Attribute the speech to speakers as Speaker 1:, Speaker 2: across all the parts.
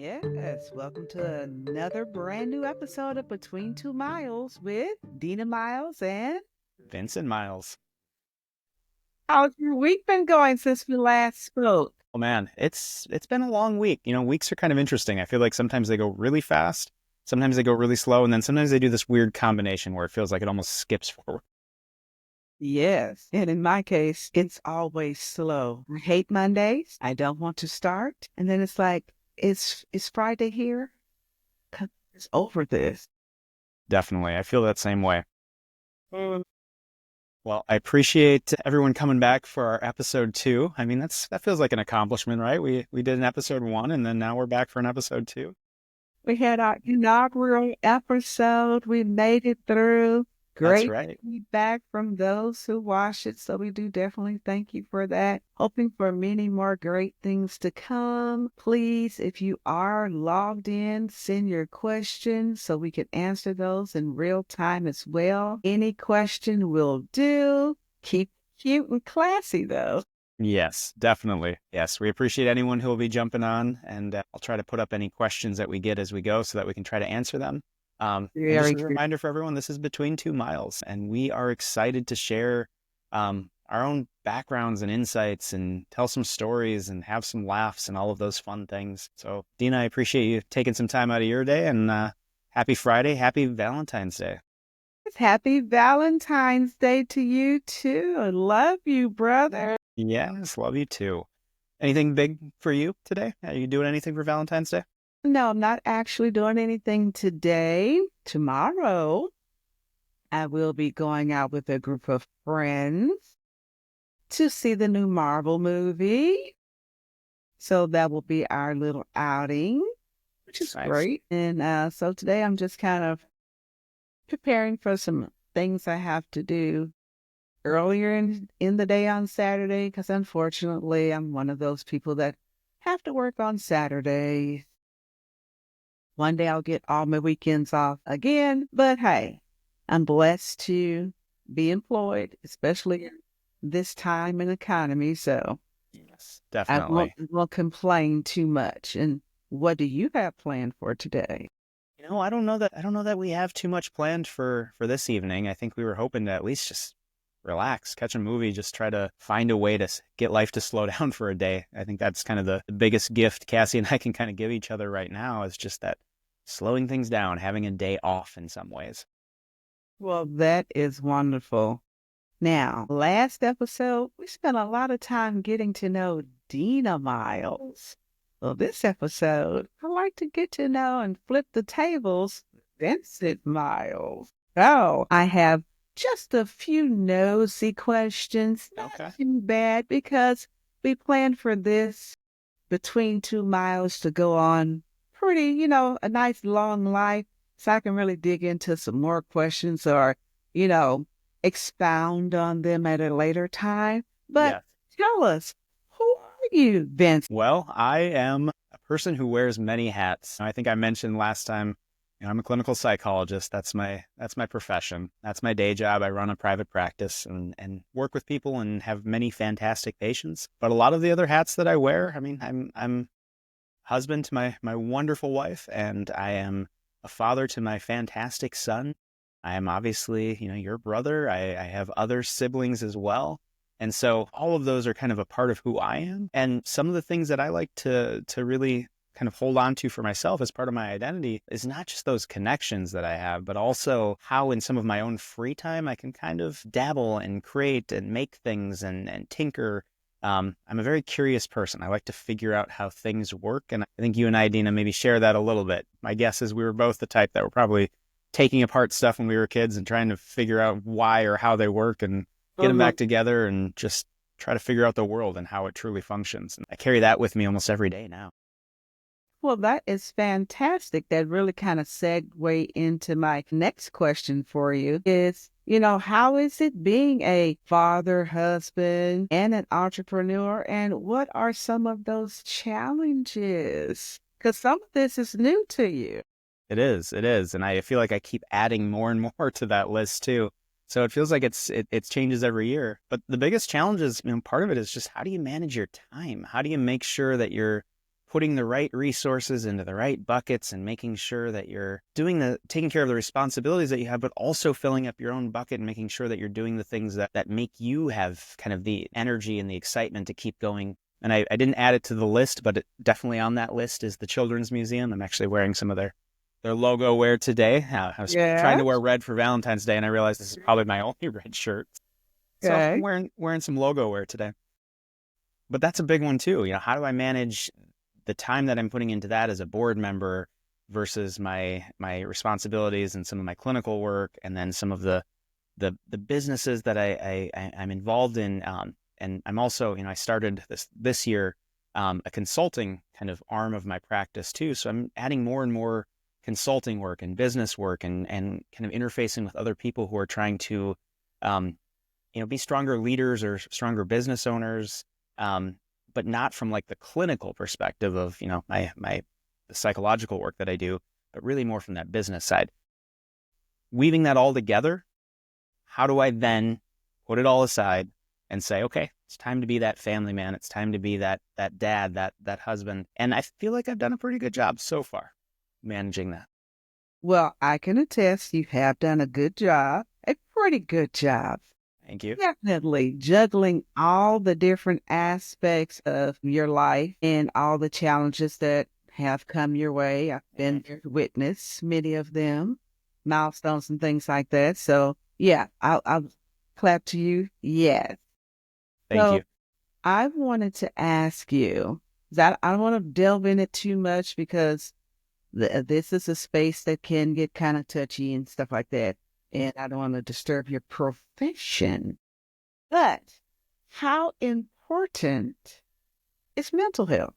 Speaker 1: Yes, welcome to another brand new episode of Between Two Miles with Deena Miles and
Speaker 2: Vince and Miles.
Speaker 1: how's your week been going since we last spoke?
Speaker 2: Oh man, it's been a long week. Weeks are kind of interesting. I feel like sometimes they go really fast, sometimes they go really slow, and then sometimes they do this weird combination where it feels like it almost skips forward.
Speaker 1: Yes, and in my case, it's always slow. I hate Mondays. I don't want to start, and then it's like, it's Friday here. 'Cause it's over this.
Speaker 2: Definitely. I feel that same way. Mm. Well, I appreciate everyone coming back for our episode 2. I mean, that feels like an accomplishment, right? We did an episode 1 and then now we're back for an episode 2.
Speaker 1: We had our inaugural episode. We made it through.
Speaker 2: That's
Speaker 1: Great
Speaker 2: right.
Speaker 1: feedback from those who watched it. So we do definitely thank you for that. Hoping for many more great things to come. Please, if you are logged in, send your questions so we can answer those in real time as well. Any question will do. Keep it cute and classy though.
Speaker 2: Yes, definitely. Yes, we appreciate anyone who will be jumping on, and I'll try to put up any questions that we get as we go so that we can try to answer them. And just
Speaker 1: Very
Speaker 2: a
Speaker 1: good.
Speaker 2: reminder for everyone, this is Between Two Miles, and we are excited to share our own backgrounds and insights and tell some stories and have some laughs and all of those fun things. So, Deena, I appreciate you taking some time out of your day, and happy Friday, happy Valentine's Day.
Speaker 1: Happy Valentine's Day to you too. I love you, brother.
Speaker 2: Yes, love you too. Anything big for you today? Are you doing anything for Valentine's Day?
Speaker 1: No, I'm not actually doing anything today. Tomorrow, I will be going out with a group of friends to see the new Marvel movie. So that will be our little outing, which is
Speaker 2: Nice.
Speaker 1: great. And so today I'm just kind of preparing for some things I have to do earlier in the day on Saturday, because unfortunately I'm one of those people that have to work on Saturday. One day I'll get all my weekends off again, but hey, I'm blessed to be employed, especially in this time in economy. So
Speaker 2: Yes,
Speaker 1: I
Speaker 2: definitely.
Speaker 1: won't complain too much. And what do you have planned for today?
Speaker 2: I don't know that we have too much planned for this evening. I think we were hoping to at least just relax, catch a movie, just try to find a way to get life to slow down for a day. I think that's kind of the biggest gift Cassie and I can kind of give each other right now is just that slowing things down, having a day off in some ways.
Speaker 1: Well, that is wonderful. Now, last episode, we spent a lot of time getting to know Deena Miles. Well, this episode, I like to get to know and flip the tables, Vincent Miles. Oh, I have just a few nosy questions. Not
Speaker 2: Okay.
Speaker 1: too bad because we planned for this Between Two Miles to go on pretty, a nice long life. So I can really dig into some more questions or, you know, expound on them at a later time. But
Speaker 2: Yes.
Speaker 1: tell us, who are you, Vince?
Speaker 2: Well, I am a person who wears many hats. I think I mentioned last time, I'm a clinical psychologist. That's my profession. That's my day job. I run a private practice and work with people and have many fantastic patients. But a lot of the other hats that I wear, I mean, I'm husband to my wonderful wife, and I am a father to my fantastic son. I am obviously, your brother. I have other siblings as well. And so all of those are kind of a part of who I am. And some of the things that I like to really kind of hold on to for myself as part of my identity is not just those connections that I have, but also how in some of my own free time I can kind of dabble and create and make things and tinker. I'm a very curious person. I like to figure out how things work. And I think you and I, Deena, maybe share that a little bit. My guess is we were both the type that were probably taking apart stuff when we were kids and trying to figure out why or how they work and get them back together and just try to figure out the world and how it truly functions. And I carry that with me almost every day now.
Speaker 1: Well, that is fantastic. That really kind of segue into my next question for you is, how is it being a father, husband, and an entrepreneur? And what are some of those challenges? Because some of this is new to you.
Speaker 2: It is. And I feel like I keep adding more and more to that list too. So it feels like it changes every year. But the biggest challenge is, part of it is just how do you manage your time? How do you make sure that you're putting the right resources into the right buckets and making sure that you're taking care of the responsibilities that you have, but also filling up your own bucket and making sure that you're doing the things that make you have kind of the energy and the excitement to keep going. And I didn't add it to the list, but definitely on that list is the Children's Museum. I'm actually wearing some of their logo wear today. I was trying
Speaker 1: Yeah.
Speaker 2: to wear red for Valentine's Day, and I realized this is probably my only red shirt. So I'm
Speaker 1: Okay.
Speaker 2: wearing some logo wear today. But that's a big one too. How do I manage the time that I'm putting into that as a board member versus my responsibilities and some of my clinical work, and then some of the businesses that I'm involved in. And I'm also, I started this year a consulting kind of arm of my practice too. So I'm adding more and more consulting work and business work, and kind of interfacing with other people who are trying to um, be stronger leaders or stronger business owners, but not from like the clinical perspective of, the psychological work that I do, but really more from that business side. Weaving that all together, how do I then put it all aside and say, okay, it's time to be that family man. It's time to be that dad, that husband. And I feel like I've done a pretty good job so far managing that.
Speaker 1: Well, I can attest you have done a good job, a pretty good job.
Speaker 2: Thank you.
Speaker 1: Definitely juggling all the different aspects of your life and all the challenges that have come your way. I've been there to witness many of them, milestones and things like that. So yeah, I'll clap to you. Yes.
Speaker 2: Thank
Speaker 1: So
Speaker 2: you.
Speaker 1: I wanted to ask you that I don't want to delve in it too much because this is a space that can get kind of touchy and stuff like that. And I don't want to disturb your profession. But how important is mental health?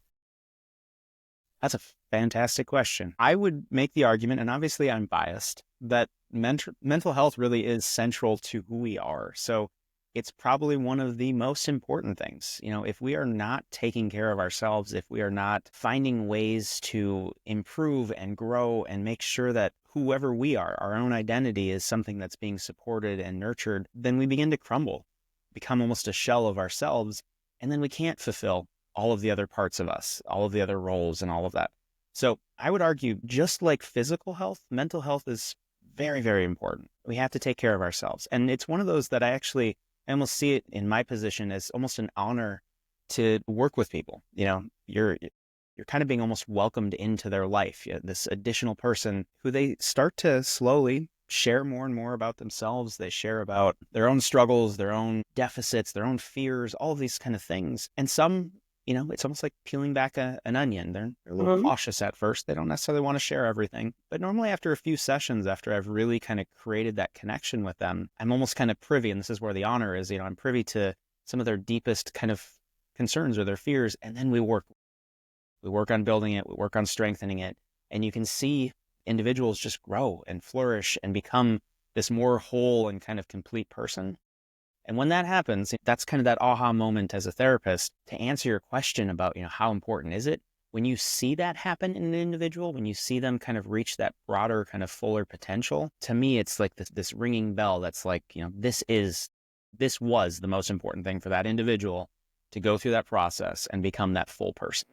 Speaker 2: That's a fantastic question. I would make the argument, and obviously I'm biased, that mental health really is central to who we are. So it's probably one of the most important things. If we are not taking care of ourselves, if we are not finding ways to improve and grow and make sure that whoever we are, our own identity is something that's being supported and nurtured, then we begin to crumble, become almost a shell of ourselves, and then we can't fulfill all of the other parts of us, all of the other roles and all of that. So I would argue, just like physical health, mental health is very, very important. We have to take care of ourselves. And it's one of those that I almost see it in my position as almost an honor to work with people. You're kind of being almost welcomed into their life. This additional person who they start to slowly share more and more about themselves. They share about their own struggles, their own deficits, their own fears, all of these kind of things. And some, it's almost like peeling back an onion. They're a little
Speaker 1: Mhm.
Speaker 2: cautious at first. They don't necessarily want to share everything. But normally after a few sessions, after I've really kind of created that connection with them, I'm almost kind of privy, and this is where the honor is, I'm privy to some of their deepest kind of concerns or their fears. And then we work on building it. We work on strengthening it. And you can see individuals just grow and flourish and become this more whole and kind of complete person. And when that happens, that's kind of that aha moment as a therapist to answer your question about, how important is it? When you see that happen in an individual, when you see them kind of reach that broader, kind of fuller potential, to me, it's like this ringing bell that's like, this was the most important thing for that individual to go through that process and become that full person.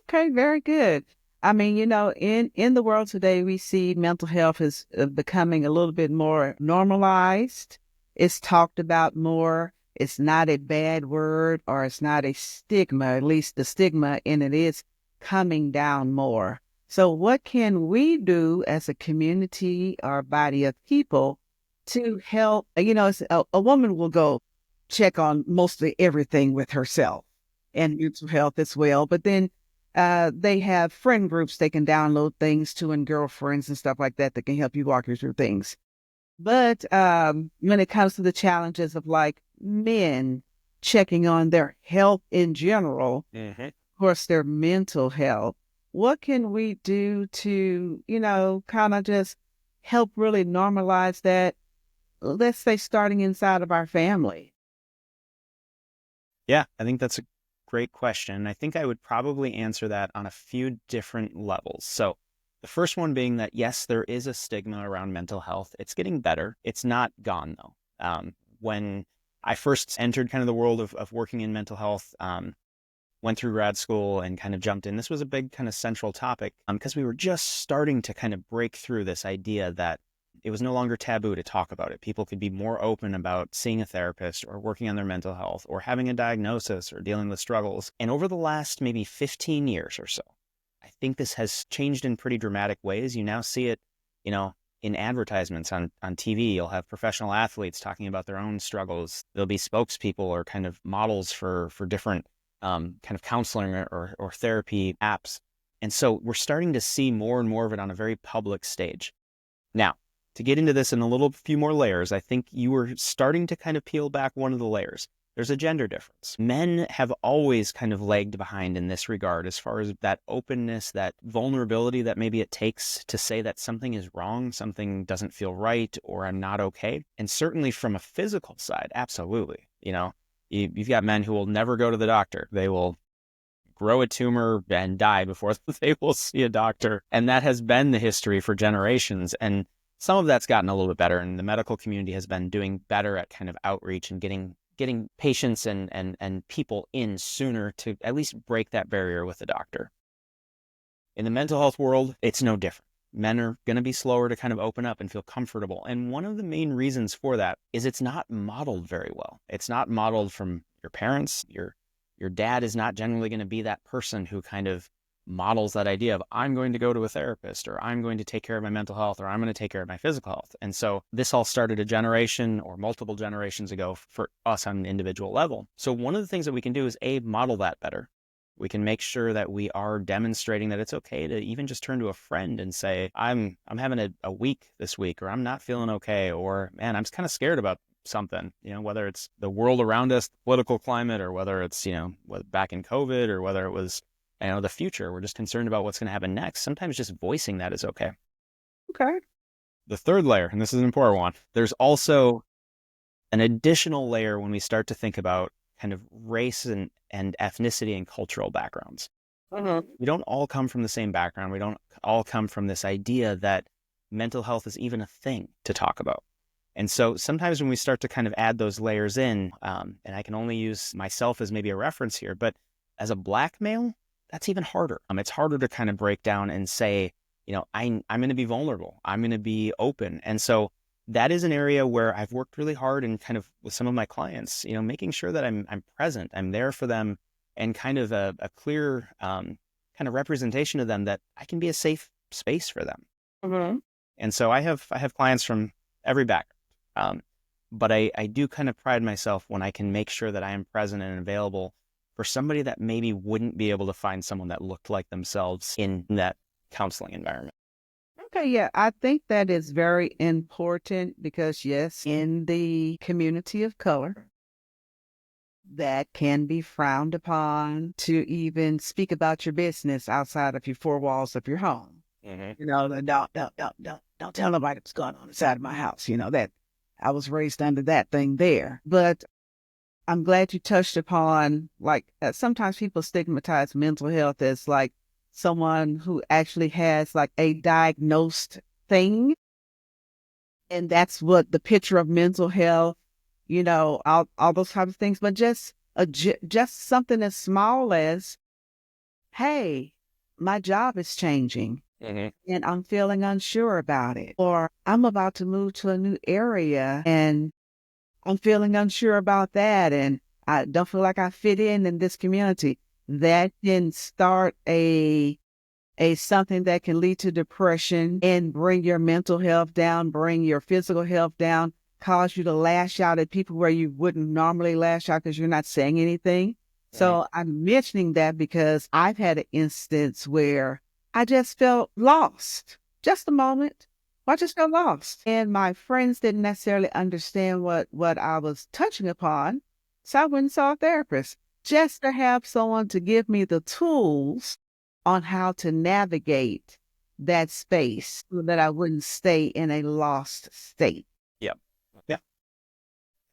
Speaker 1: Okay, very good. I mean, in the world today, we see mental health is becoming a little bit more normalized. It's talked about more. It's not a bad word or it's not a stigma, at least the stigma in it is coming down more. So what can we do as a community or body of people to help? A woman will go check on mostly everything with herself and mental health as well. But then they have friend groups they can download things to and girlfriends and stuff like that that can help you walk you through things. But when it comes to the challenges of like men checking on their health in general,
Speaker 2: Mm-hmm.
Speaker 1: of course, their mental health, what can we do to, kind of just help really normalize that? Let's say starting inside of our family.
Speaker 2: Yeah, I think that's a great question. I think I would probably answer that on a few different levels. So, the first one being that, yes, there is a stigma around mental health. It's getting better. It's not gone, though. When I first entered kind of the world of working in mental health, went through grad school and kind of jumped in, this was a big kind of central topic because we were just starting to kind of break through this idea that it was no longer taboo to talk about it. People could be more open about seeing a therapist or working on their mental health or having a diagnosis or dealing with struggles. And over the last maybe 15 years or so, I think this has changed in pretty dramatic ways. You now see it, in advertisements on TV. You'll have professional athletes talking about their own struggles. There'll be spokespeople or kind of models for different kind of counseling or therapy apps. And so we're starting to see more and more of it on a very public stage. Now, to get into this in a few more layers, I think you were starting to kind of peel back one of the layers. There's a gender difference. Men have always kind of lagged behind in this regard as far as that openness, that vulnerability that maybe it takes to say that something is wrong, something doesn't feel right, or I'm not okay. And certainly from a physical side, absolutely. You've got men who will never go to the doctor. They will grow a tumor and die before they will see a doctor. And that has been the history for generations. And some of that's gotten a little bit better, and the medical community has been doing better at kind of outreach and getting patients and people in sooner to at least break that barrier with the doctor. In the mental health world, it's no different. Men are going to be slower to kind of open up and feel comfortable. And one of the main reasons for that is it's not modeled very well. It's not modeled from your parents. Your dad is not generally going to be that person who kind of models that idea of I'm going to go to a therapist, or I'm going to take care of my mental health, or I'm going to take care of my physical health. And so this all started a generation or multiple generations ago for us on an individual level. So one of the things that we can do is model that better. We can make sure that we are demonstrating that it's okay to even just turn to a friend and say, I'm having a week this week, or I'm not feeling okay, or man, I'm kind of scared about something, whether it's the world around us, the political climate, or whether it's, back in COVID, or whether it was the future. We're just concerned about what's going to happen next. Sometimes just voicing that is okay.
Speaker 1: Okay.
Speaker 2: The third layer, and this is an important one, there's also an additional layer when we start to think about kind of race and ethnicity and cultural backgrounds. We don't all come from the same background. We don't all come from this idea that mental health is even a thing to talk about. And so sometimes when we start to kind of add those layers in, and I can only use myself as maybe a reference here, but as a Black male, that's even harder. It's harder to kind of break down and say, I'm going to be vulnerable. I'm going to be open. And so that is an area where I've worked really hard and kind of with some of my clients, making sure that I'm present, I'm there for them, and kind of a clear kind of representation of them that I can be a safe space for them. And so I have clients from every background, but I do kind of pride myself when I can make sure that I am present and available for somebody that maybe wouldn't be able to find someone that looked like themselves in that counseling environment.
Speaker 1: Okay, yeah, I think that is very important because, yes, in the community of color, that can be frowned upon to even speak about your business outside of your four walls of your home. Don't tell nobody what's going on inside of my house. That I was raised under that thing there. But I'm glad you touched upon, sometimes people stigmatize mental health as like someone who actually has like a diagnosed thing. And that's what the picture of mental health, all those types of things. But just something as small as, hey, my job is changing and I'm feeling unsure about it. Or I'm about to move to a new area and I'm feeling unsure about that, and I don't feel like I fit in this community. That can start a something that can lead to depression and bring your mental health down, bring your physical health down, cause you to lash out at people where you wouldn't normally lash out because you're not saying anything. So I'm mentioning that because I've had an instance where I just felt lost, just a moment. I just got lost. And my friends didn't necessarily understand what I was touching upon. So I went and saw a therapist just to have someone to give me the tools on how to navigate that space so that I wouldn't stay in a lost state.
Speaker 2: Yep. Yeah.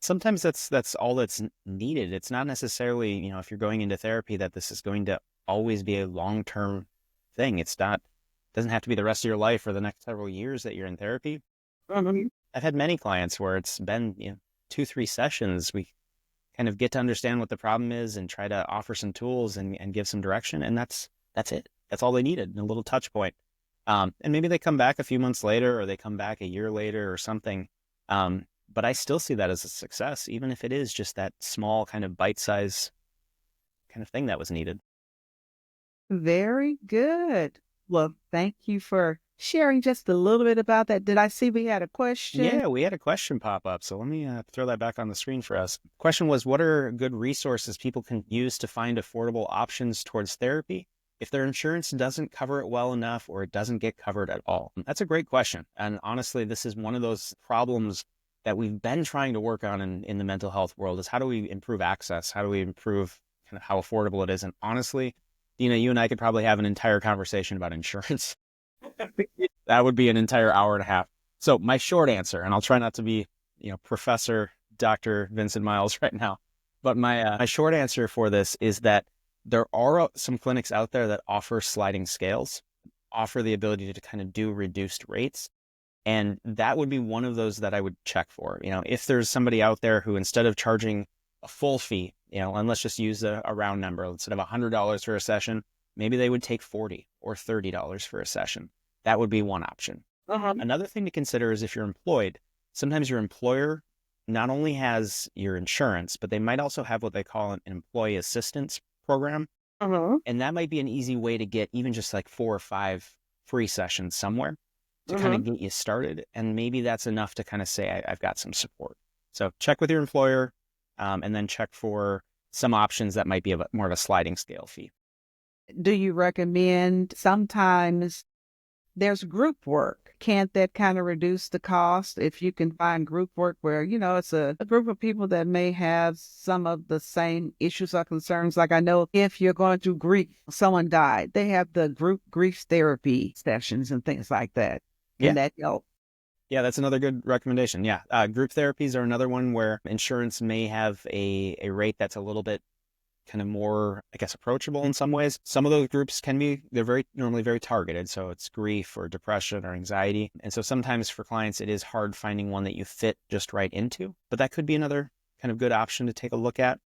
Speaker 2: Sometimes that's all that's needed. It's not necessarily, if you're going into therapy, that this is going to always be a long-term thing. Doesn't have to be the rest of your life or the next several years that you're in therapy. I've had many clients where it's been 2-3 sessions. We kind of get to understand what the problem is and try to offer some tools and give some direction. And that's it. That's all they needed, a little touch point. And maybe they come back a few months later, or they come back a year later or something. But I still see that as a success, even if it is just that small kind of bite-size kind of thing that was needed.
Speaker 1: Very good. Well, thank you for sharing just a little bit about that. Did I see we had a question?
Speaker 2: Yeah, we had a question pop up. So let me throw that back on the screen for us. Question was, what are good resources people can use to find affordable options towards therapy if their insurance doesn't cover it well enough or it doesn't get covered at all? That's a great question. And honestly, this is one of those problems that we've been trying to work on in the mental health world, is how do we improve access? How do we improve kind of how affordable it is? And honestly, you and I could probably have an entire conversation about insurance. That would be an entire hour and a half. So my short answer, and I'll try not to be, Professor Dr. Vincent Miles right now, but my short answer for this is that there are some clinics out there that offer sliding scales, offer the ability to kind of do reduced rates. And that would be one of those that I would check for. If there's somebody out there who, instead of charging a full fee, and let's just use a round number, instead of $100 for a session, maybe they would take $40 or $30 for a session. That would be one option. Another thing to consider is if you're employed, sometimes your employer not only has your insurance, but they might also have what they call an employee assistance program. And that might be an easy way to get even just like 4 or 5 free sessions somewhere to kind of get you started. And maybe that's enough to kind of say, I've got some support. So check with your employer, and then check for some options that might be more of a sliding scale fee.
Speaker 1: Do you recommend, sometimes there's group work? Can't that kind of reduce the cost if you can find group work where, it's a group of people that may have some of the same issues or concerns? Like, I know if you're going through grief, someone died, they have the group grief therapy sessions and things like that. Can that help?
Speaker 2: Yeah, that's another good recommendation. Yeah. Group therapies are another one where insurance may have a rate that's a little bit kind of more, I guess, approachable in some ways. Some of those groups they're normally very targeted. So it's grief or depression or anxiety. And so sometimes for clients, it is hard finding one that you fit just right into, but that could be another kind of good option to take a look at.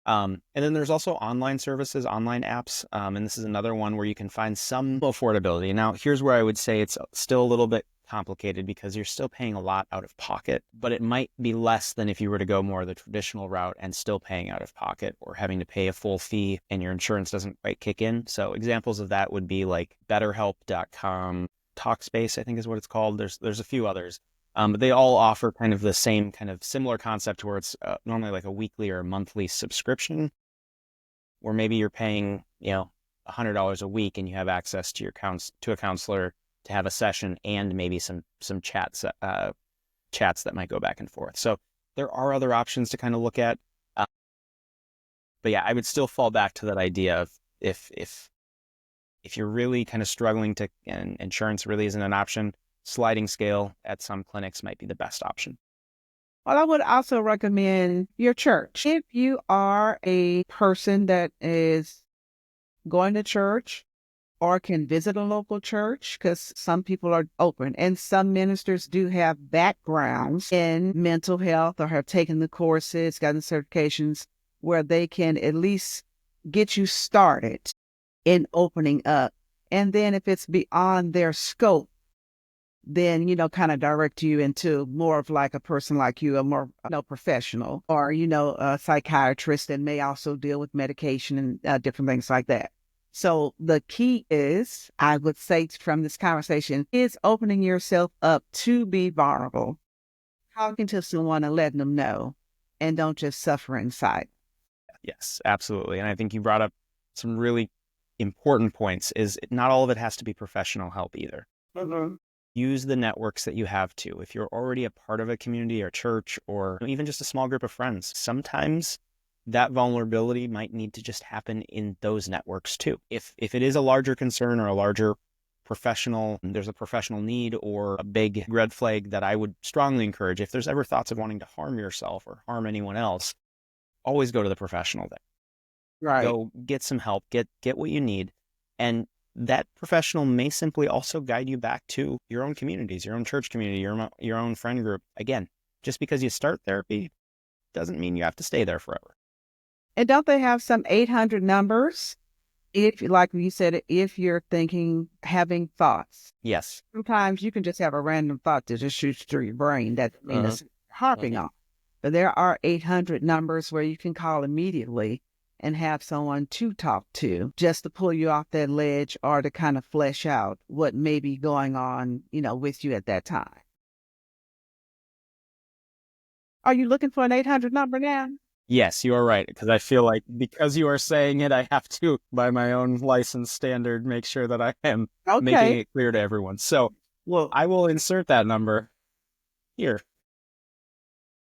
Speaker 2: And then there's also online services, online apps. And this is another one where you can find some affordability. Now, here's where I would say it's still a little bit complicated because you're still paying a lot out of pocket, but it might be less than if you were to go more the traditional route and still paying out of pocket or having to pay a full fee and your insurance doesn't quite kick in. So examples of that would be like BetterHelp.com, Talkspace, I think is what it's called. There's a few others. But they all offer kind of the same kind of similar concept where it's normally like a weekly or a monthly subscription, where maybe you're paying, $100 a week and you have access to to a counselor to have a session and maybe some chats that might go back and forth. So there are other options to kind of look at. But yeah, I would still fall back to that idea of if you're really kind of struggling and insurance really isn't an option, sliding scale at some clinics might be the best option.
Speaker 1: Well, I would also recommend your church. If you are a person that is going to church or can visit a local church, because some people are open and some ministers do have backgrounds in mental health or have taken the courses, gotten certifications, where they can at least get you started in opening up. And then if it's beyond their scope, then, kind of direct you into more of like a person like you, a more professional, or, a psychiatrist that may also deal with medication and different things like that. So the key is, I would say from this conversation, is opening yourself up to be vulnerable, talking to someone and letting them know, and don't just suffer inside.
Speaker 2: Yes, absolutely. And I think you brought up some really important points. Is not all of it has to be professional help either. Use the networks that you have to. If you're already a part of a community or church or even just a small group of friends, sometimes that vulnerability might need to just happen in those networks too. If it is a larger concern or a larger there's a professional need or a big red flag that I would strongly encourage, if there's ever thoughts of wanting to harm yourself or harm anyone else, always go to the professional there.
Speaker 1: Right.
Speaker 2: Go get some help, get what you need. And that professional may simply also guide you back to your own communities, your own church community, your own friend group. Again, just because you start therapy doesn't mean you have to stay there forever.
Speaker 1: And don't they have some 800 numbers? If, like you said, if you're thinking, having thoughts,
Speaker 2: Yes.
Speaker 1: sometimes you can just have a random thought that just shoots through your brain that
Speaker 2: Uh-huh.
Speaker 1: means harping
Speaker 2: Mhm.
Speaker 1: on. But there are 800 numbers where you can call immediately and have someone to talk to just to pull you off that ledge or to kind of flesh out what may be going on, with you at that time. Are you looking for an 800 number now?
Speaker 2: Yes, you are right. Because I feel like because you are saying it, I have to, by my own license standard, make sure that I am making
Speaker 1: Okay.
Speaker 2: it clear to everyone. So
Speaker 1: Well,
Speaker 2: I will insert that number here.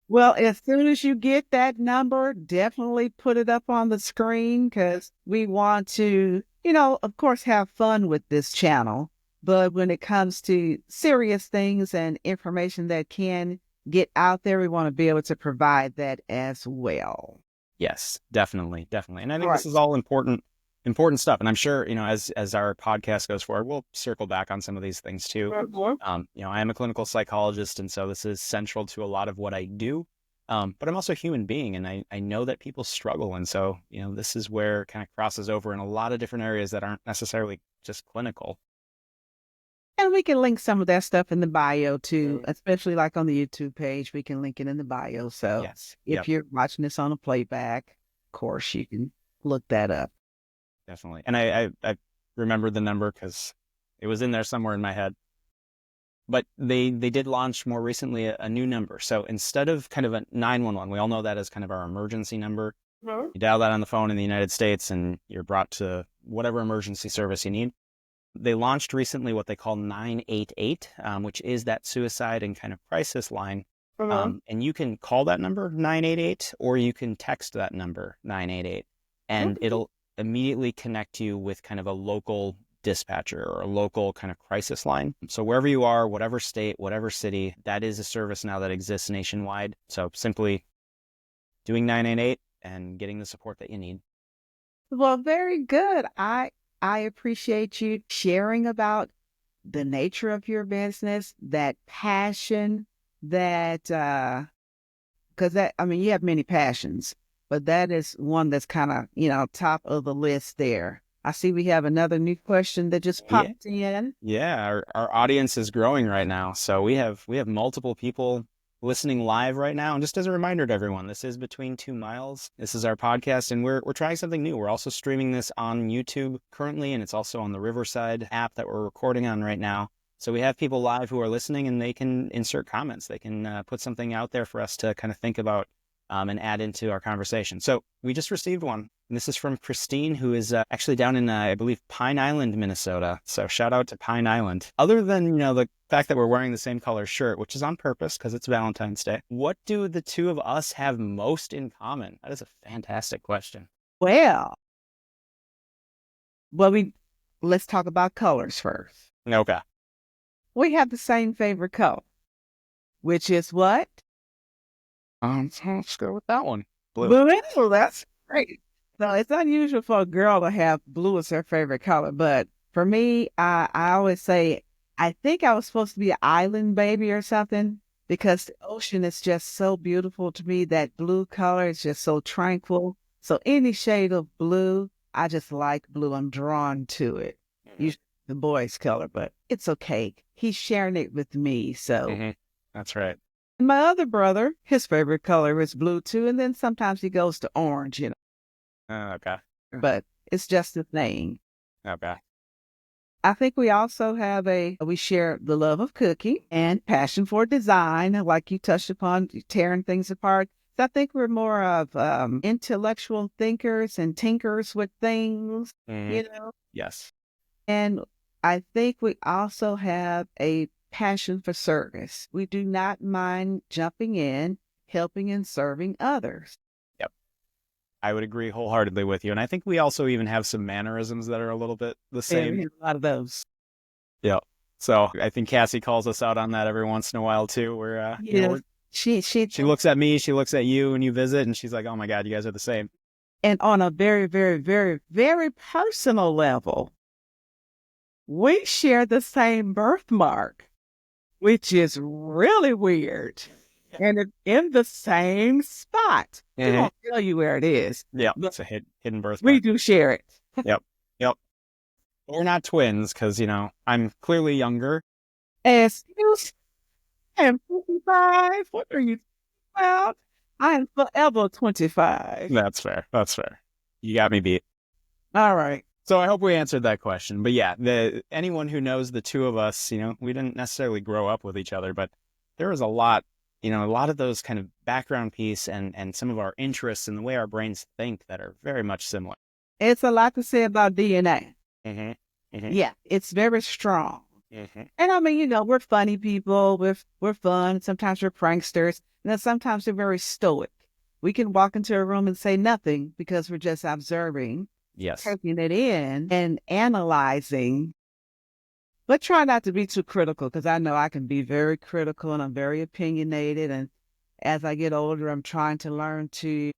Speaker 1: Well, as soon as you get that number, definitely put it up on the screen because we want to, of course, have fun with this channel. But when it comes to serious things and information that can get out there, we want to be able to provide that as well.
Speaker 2: Yes, definitely, definitely. And I
Speaker 1: All
Speaker 2: think
Speaker 1: right.
Speaker 2: this is all important stuff. And I'm sure, as our podcast goes forward, we'll circle back on some of these things too.
Speaker 1: Mhm.
Speaker 2: I am a clinical psychologist, and so this is central to a lot of what I do. But I'm also a human being, and I know that people struggle. And so, this is where it kind of crosses over in a lot of different areas that aren't necessarily just clinical.
Speaker 1: And we can link some of that stuff in the bio too, especially like on the YouTube page. We can link it in the bio. So
Speaker 2: Yes.
Speaker 1: if
Speaker 2: Yep.
Speaker 1: you're watching this on a playback, of course, you can look that up.
Speaker 2: Definitely. And I remembered the number because it was in there somewhere in my head. But they did launch more recently a new number. So instead of kind of a 911, we all know that as kind of our emergency number.
Speaker 1: Mhm.
Speaker 2: You dial that on the phone in the United States and you're brought to whatever emergency service you need. They launched recently what they call 988, which is that suicide and kind of crisis line. And you can call that number 988 or you can text that number 988 and
Speaker 1: Mhm.
Speaker 2: it'll immediately connect you with kind of a local dispatcher or a local kind of crisis line. So wherever you are, whatever state, whatever city, that is a service now that exists nationwide. So simply doing 988 and getting the support that you need.
Speaker 1: Well, very good. I appreciate you sharing about the nature of your business, that passion, that because that I mean you have many passions, but that is one that's kind of, top of the list there. I see we have another new question that just
Speaker 2: Yeah.
Speaker 1: popped in.
Speaker 2: Yeah, our audience is growing right now. So we have multiple people listening live right now. And just as a reminder to everyone, this is Between Two Miles. This is our podcast, and we're trying something new. We're also streaming this on YouTube currently, and it's also on the Riverside app that we're recording on right now. So we have people live who are listening, and they can insert comments. They can put something out there for us to kind of think about and add into our conversation. So we just received one. And this is from Christine, who is actually down in, I believe, Pine Island, Minnesota. So shout out to Pine Island. Other than, the fact that we're wearing the same color shirt, which is on purpose because it's Valentine's Day, what do the two of us have most in common? That is a fantastic question.
Speaker 1: Well, well, we let's talk about colors first.
Speaker 2: Okay.
Speaker 1: We have the same favorite color, which is what?
Speaker 2: So let's go with that one. Blue.
Speaker 1: Blue. That's great. So it's unusual for a girl to have blue as her favorite color, but for me, I always say I think I was supposed to be an island baby or something because the ocean is just so beautiful to me. That blue color is just so tranquil. So any shade of blue, I just like blue. I'm drawn to it.
Speaker 2: Mhm.
Speaker 1: Usually the boy's color, but it's okay. He's sharing it with me, so.
Speaker 2: Mhm. That's right.
Speaker 1: My other brother, his favorite color is blue too, and then sometimes he goes to orange,
Speaker 2: Okay.
Speaker 1: but it's just a thing.
Speaker 2: Okay.
Speaker 1: I think we also we share the love of cooking and passion for design, like you touched upon, tearing things apart. So I think we're more of intellectual thinkers and tinkers with things,
Speaker 2: Mhm.
Speaker 1: you know.
Speaker 2: Yes.
Speaker 1: And I think we also have a passion for service. We do not mind jumping in, helping and serving others.
Speaker 2: Yep. I would agree wholeheartedly with you. And I think we also even have some mannerisms that are a little bit the
Speaker 1: Yeah, we
Speaker 2: same.
Speaker 1: have a lot of those.
Speaker 2: Yeah. So I think Cassie calls us out on that every once in a while too, where
Speaker 1: Yes. She
Speaker 2: she looks at me, she looks at you, and you visit, and she's like, "Oh my God, you guys are the same."
Speaker 1: and on a very, very, very, very personal level, we share the same birthmark, which is really weird. and it's in the same spot. She
Speaker 2: Hmm.
Speaker 1: won't tell you where it is,
Speaker 2: Yeah,
Speaker 1: but
Speaker 2: it's a hidden
Speaker 1: we
Speaker 2: birthmark.
Speaker 1: do share it.
Speaker 2: Yep, yep. We're not twins because I'm clearly younger.
Speaker 1: Excuse, I am 25. What are you about? I am forever 25.
Speaker 2: That's fair. That's fair. You got me beat.
Speaker 1: All right.
Speaker 2: So I hope we answered that question. But yeah, anyone who knows the two of us, we didn't necessarily grow up with each other, but there was a lot of those kind of background piece and some of our interests and the way our brains think that are very much similar.
Speaker 1: It's a lot to say about DNA.
Speaker 2: Hmm. Hmm.
Speaker 1: Yeah, it's very strong.
Speaker 2: Hmm.
Speaker 1: And I mean, we're funny people. We're fun. Sometimes we're pranksters. And then sometimes we're very stoic. We can walk into a room and say nothing because we're just observing,
Speaker 2: Yes.
Speaker 1: taking it in and analyzing, but try not to be too critical because I know I can be very critical and I'm very opinionated. And as I get older, I'm trying to learn to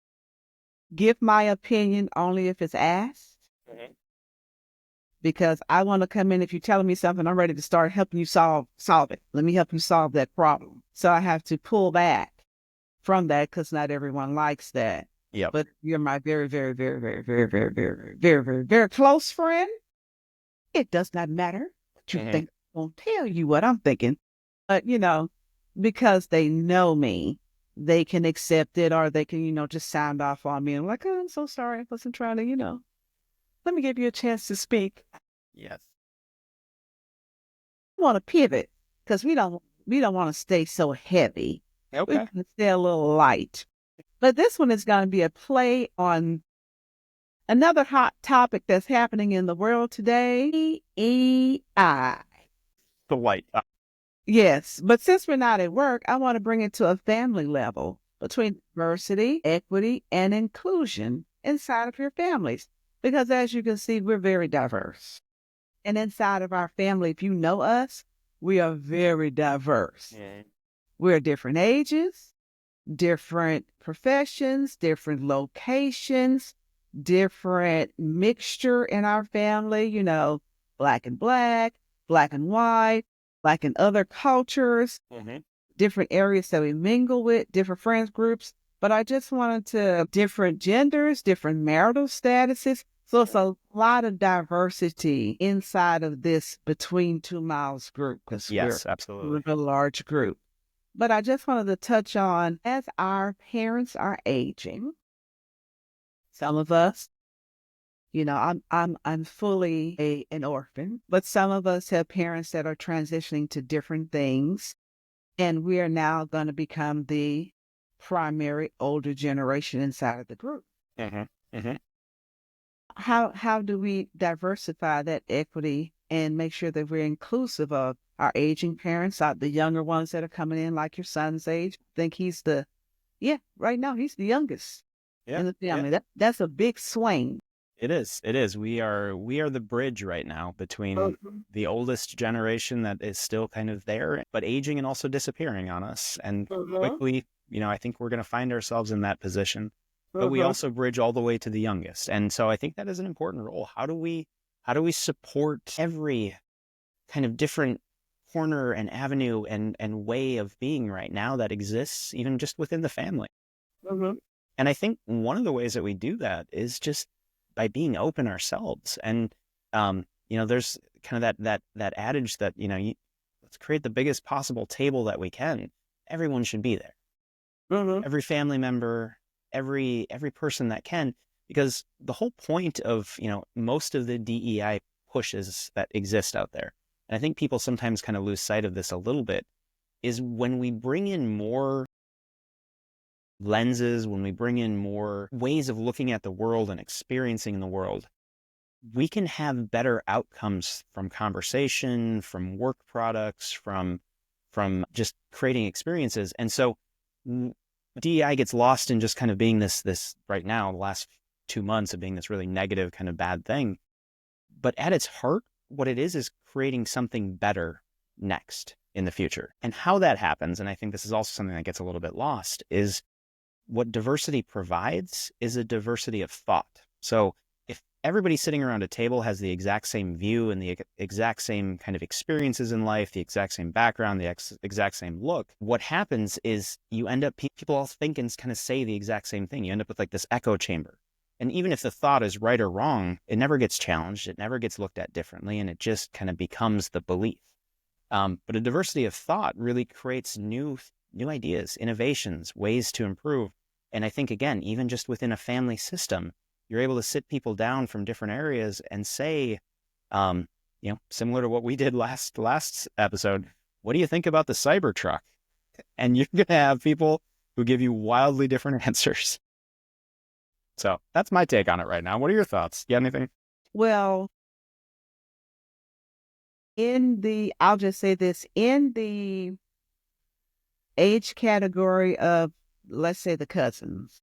Speaker 1: give my opinion only if it's asked
Speaker 2: Hmm.
Speaker 1: because I want to come in. If you're telling me something, I'm ready to start helping you solve it. Let me help you solve that problem. So I have to pull back from that because not everyone likes that.
Speaker 2: Yep.
Speaker 1: But you're my very, very, very, very, very, very, very, very, very, very close friend. It does not matter what you
Speaker 2: Hmm.
Speaker 1: think. I won't tell you what I'm thinking. But because they know me, they can accept it or they can, just sound off on me. I'm like, oh, I'm so sorry. I wasn't trying to, let me give you a chance to speak.
Speaker 2: Yes.
Speaker 1: Want to pivot because we don't want to stay so heavy. We
Speaker 2: Okay.
Speaker 1: want to stay a little light. But this one is going to be a play on another hot topic that's happening in the world today, EI.
Speaker 2: The light.
Speaker 1: Yes, but since we're not at work, I want to bring it to a family level between diversity, equity, and inclusion inside of your families. Because as you can see, we're very diverse. And inside of our family, if you know us, we are very diverse.
Speaker 2: Mhm.
Speaker 1: We're different ages, different professions, different locations, different mixture in our family, black, black and white, black and other cultures,
Speaker 2: Mhm.
Speaker 1: different areas that we mingle with, different friends groups. But I just wanted to different genders, different marital statuses. So it's a lot of diversity inside of this Between Two Miles group because we're,
Speaker 2: Yes, absolutely.
Speaker 1: we're a large group. But I just wanted to touch on as our parents are aging, some of us, I'm fully an orphan, but some of us have parents that are transitioning to different things, and we are now going to become the primary older generation inside of the group.
Speaker 2: Hmm. Hmm.
Speaker 1: How do we diversify that equity and make sure that we're inclusive of our aging parents, the younger ones that are coming in, like your son's age? I think yeah, right now he's the youngest
Speaker 2: Yeah.
Speaker 1: in the
Speaker 2: Yeah.
Speaker 1: family. That's a big swing.
Speaker 2: It is. It is. We are the bridge right now between
Speaker 1: Mhm.
Speaker 2: the oldest generation that is still kind of there, but aging and also disappearing on us. And
Speaker 1: Mhm.
Speaker 2: quickly, I think we're going to find ourselves in that position. But we
Speaker 1: Mhm.
Speaker 2: also bridge all the way to the youngest. And so I think that is an important role. How do we support every kind of different corner and avenue and way of being right now that exists even just within the family?
Speaker 1: Mhm.
Speaker 2: And I think one of the ways that we do that is just by being open ourselves. And there's kind of that adage that let's create the biggest possible table that we can. Everyone should be there.
Speaker 1: Mhm.
Speaker 2: Every family member, every person that can, because the whole point of most of the DEI pushes that exist out there, and I think people sometimes kind of lose sight of this a little bit, is when we bring in more lenses, when we bring in more ways of looking at the world and experiencing the world, we can have better outcomes from conversation, from work products, from just creating experiences. And so DEI gets lost in just kind of being this right now, the last 2 months of being this really negative kind of bad thing. But at its heart, what it is creating something better next in the future. And how that happens, and I think this is also something that gets a little bit lost, is what diversity provides is a diversity of thought. So if everybody sitting around a table has the exact same view and the exact same kind of experiences in life, the exact same background, the exact same look. What happens is you end up, people all think and kind of say the exact same thing. You end up with like this echo chamber. And even if the thought is right or wrong, it never gets challenged. It never gets looked at differently. And it just kind of becomes the belief. But a diversity of thought really creates new ideas, innovations, ways to improve. And I think, again, even just within a family system, you're able to sit people down from different areas and say, similar to what we did last episode, what do you think about the Cybertruck? And you're going to have people who give you wildly different answers. So that's my take on it right now. What are your thoughts? You got anything?
Speaker 1: Well, I'll just say this, in the age category of, let's say, the cousins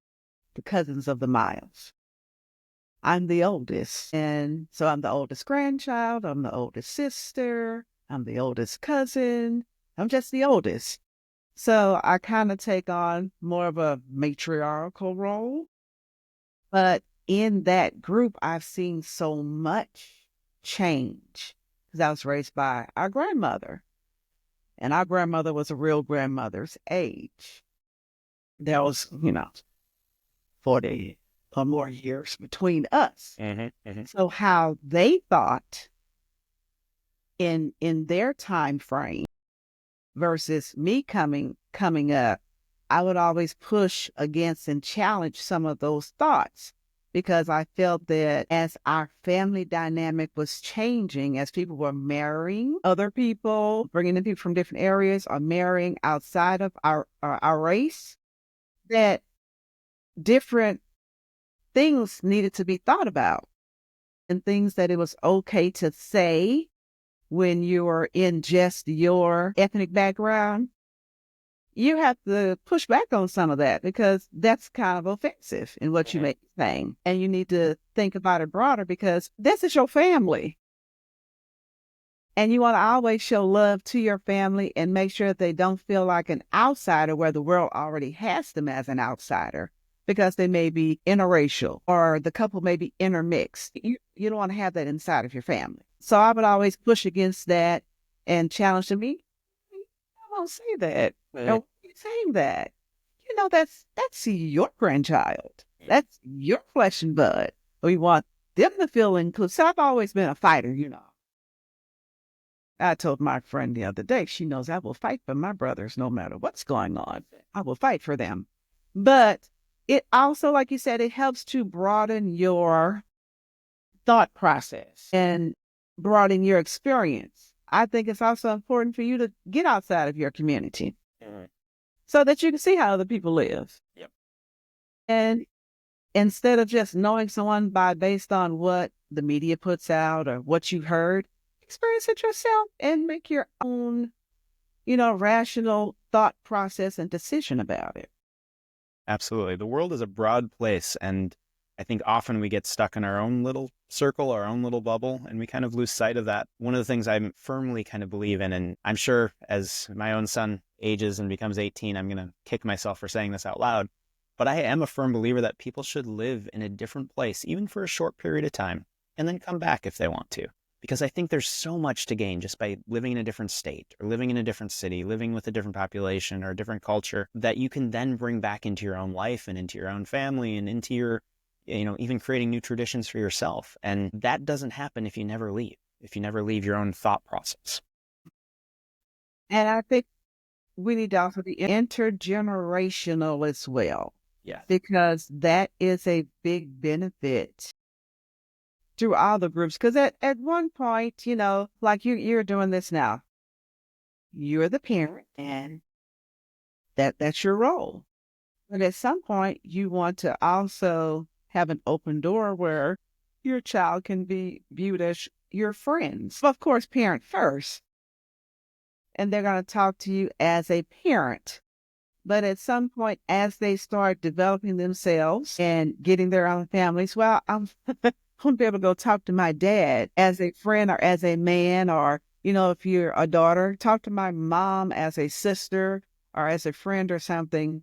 Speaker 1: of the Miles, I'm the oldest. And so I'm the oldest grandchild, I'm the oldest sister, I'm the oldest cousin, I'm just the oldest. So I kind of take on more of a matriarchal role. But in that group, I've seen so much change because I was raised by our grandmother. And our grandmother was a real grandmother's age. There was, 40 or more years between us.
Speaker 2: Mm-hmm, mm-hmm.
Speaker 1: So how they thought in their time frame versus me coming up, I would always push against and challenge some of those thoughts because I felt that as our family dynamic was changing, as people were marrying other people, bringing in people from different areas or marrying outside of our race, that different things needed to be thought about and things that it was okay to say when you were in just your ethnic background. You have to push back on some of that because that's kind of offensive in what you may be saying. And you need to think about it broader because this is your family. And you want to always show love to your family and make sure that they don't feel like an outsider where the world already has them as an outsider because they may be interracial or the couple may be intermixed. You don't want to have that inside of your family. So I would always push against that and challenge them. I won't say that. No, you're saying that. That's your grandchild. That's your flesh and blood. We want them to feel included. So I've always been a fighter, I told my friend the other day, she knows I will fight for my brothers no matter what's going on. I will fight for them. But it also, like you said, it helps to broaden your thought process and broaden your experience. I think it's also important for you to get outside of your community so that you can see how other people live.
Speaker 2: Yep.
Speaker 1: And instead of just knowing someone based on what the media puts out or what you heard, experience it yourself and make your own, rational thought process and decision about it.
Speaker 2: Absolutely. The world is a broad place, and I think often we get stuck in our own little circle, our own little bubble, and we kind of lose sight of that. One of the things I firmly kind of believe in, and I'm sure as my own son ages and becomes 18, I'm going to kick myself for saying this out loud, but I am a firm believer that people should live in a different place, even for a short period of time, and then come back if they want to. Because I think there's so much to gain just by living in a different state or living in a different city, living with a different population or a different culture that you can then bring back into your own life and into your own family and into your, even creating new traditions for yourself. And that doesn't happen if you never leave your own thought process.
Speaker 1: And I think we need to also be intergenerational as well.
Speaker 2: Yeah.
Speaker 1: Because that is a big benefit through all the groups. Because at one point, like you're doing this now, you're the parent and that's your role. But at some point, you want to also have an open door where your child can be viewed as your friends. Of course, parent first. And they're going to talk to you as a parent. But at some point, as they start developing themselves and getting their own families, well, I'm going to be able to go talk to my dad as a friend or as a man, or, if you're a daughter, talk to my mom as a sister or as a friend or something.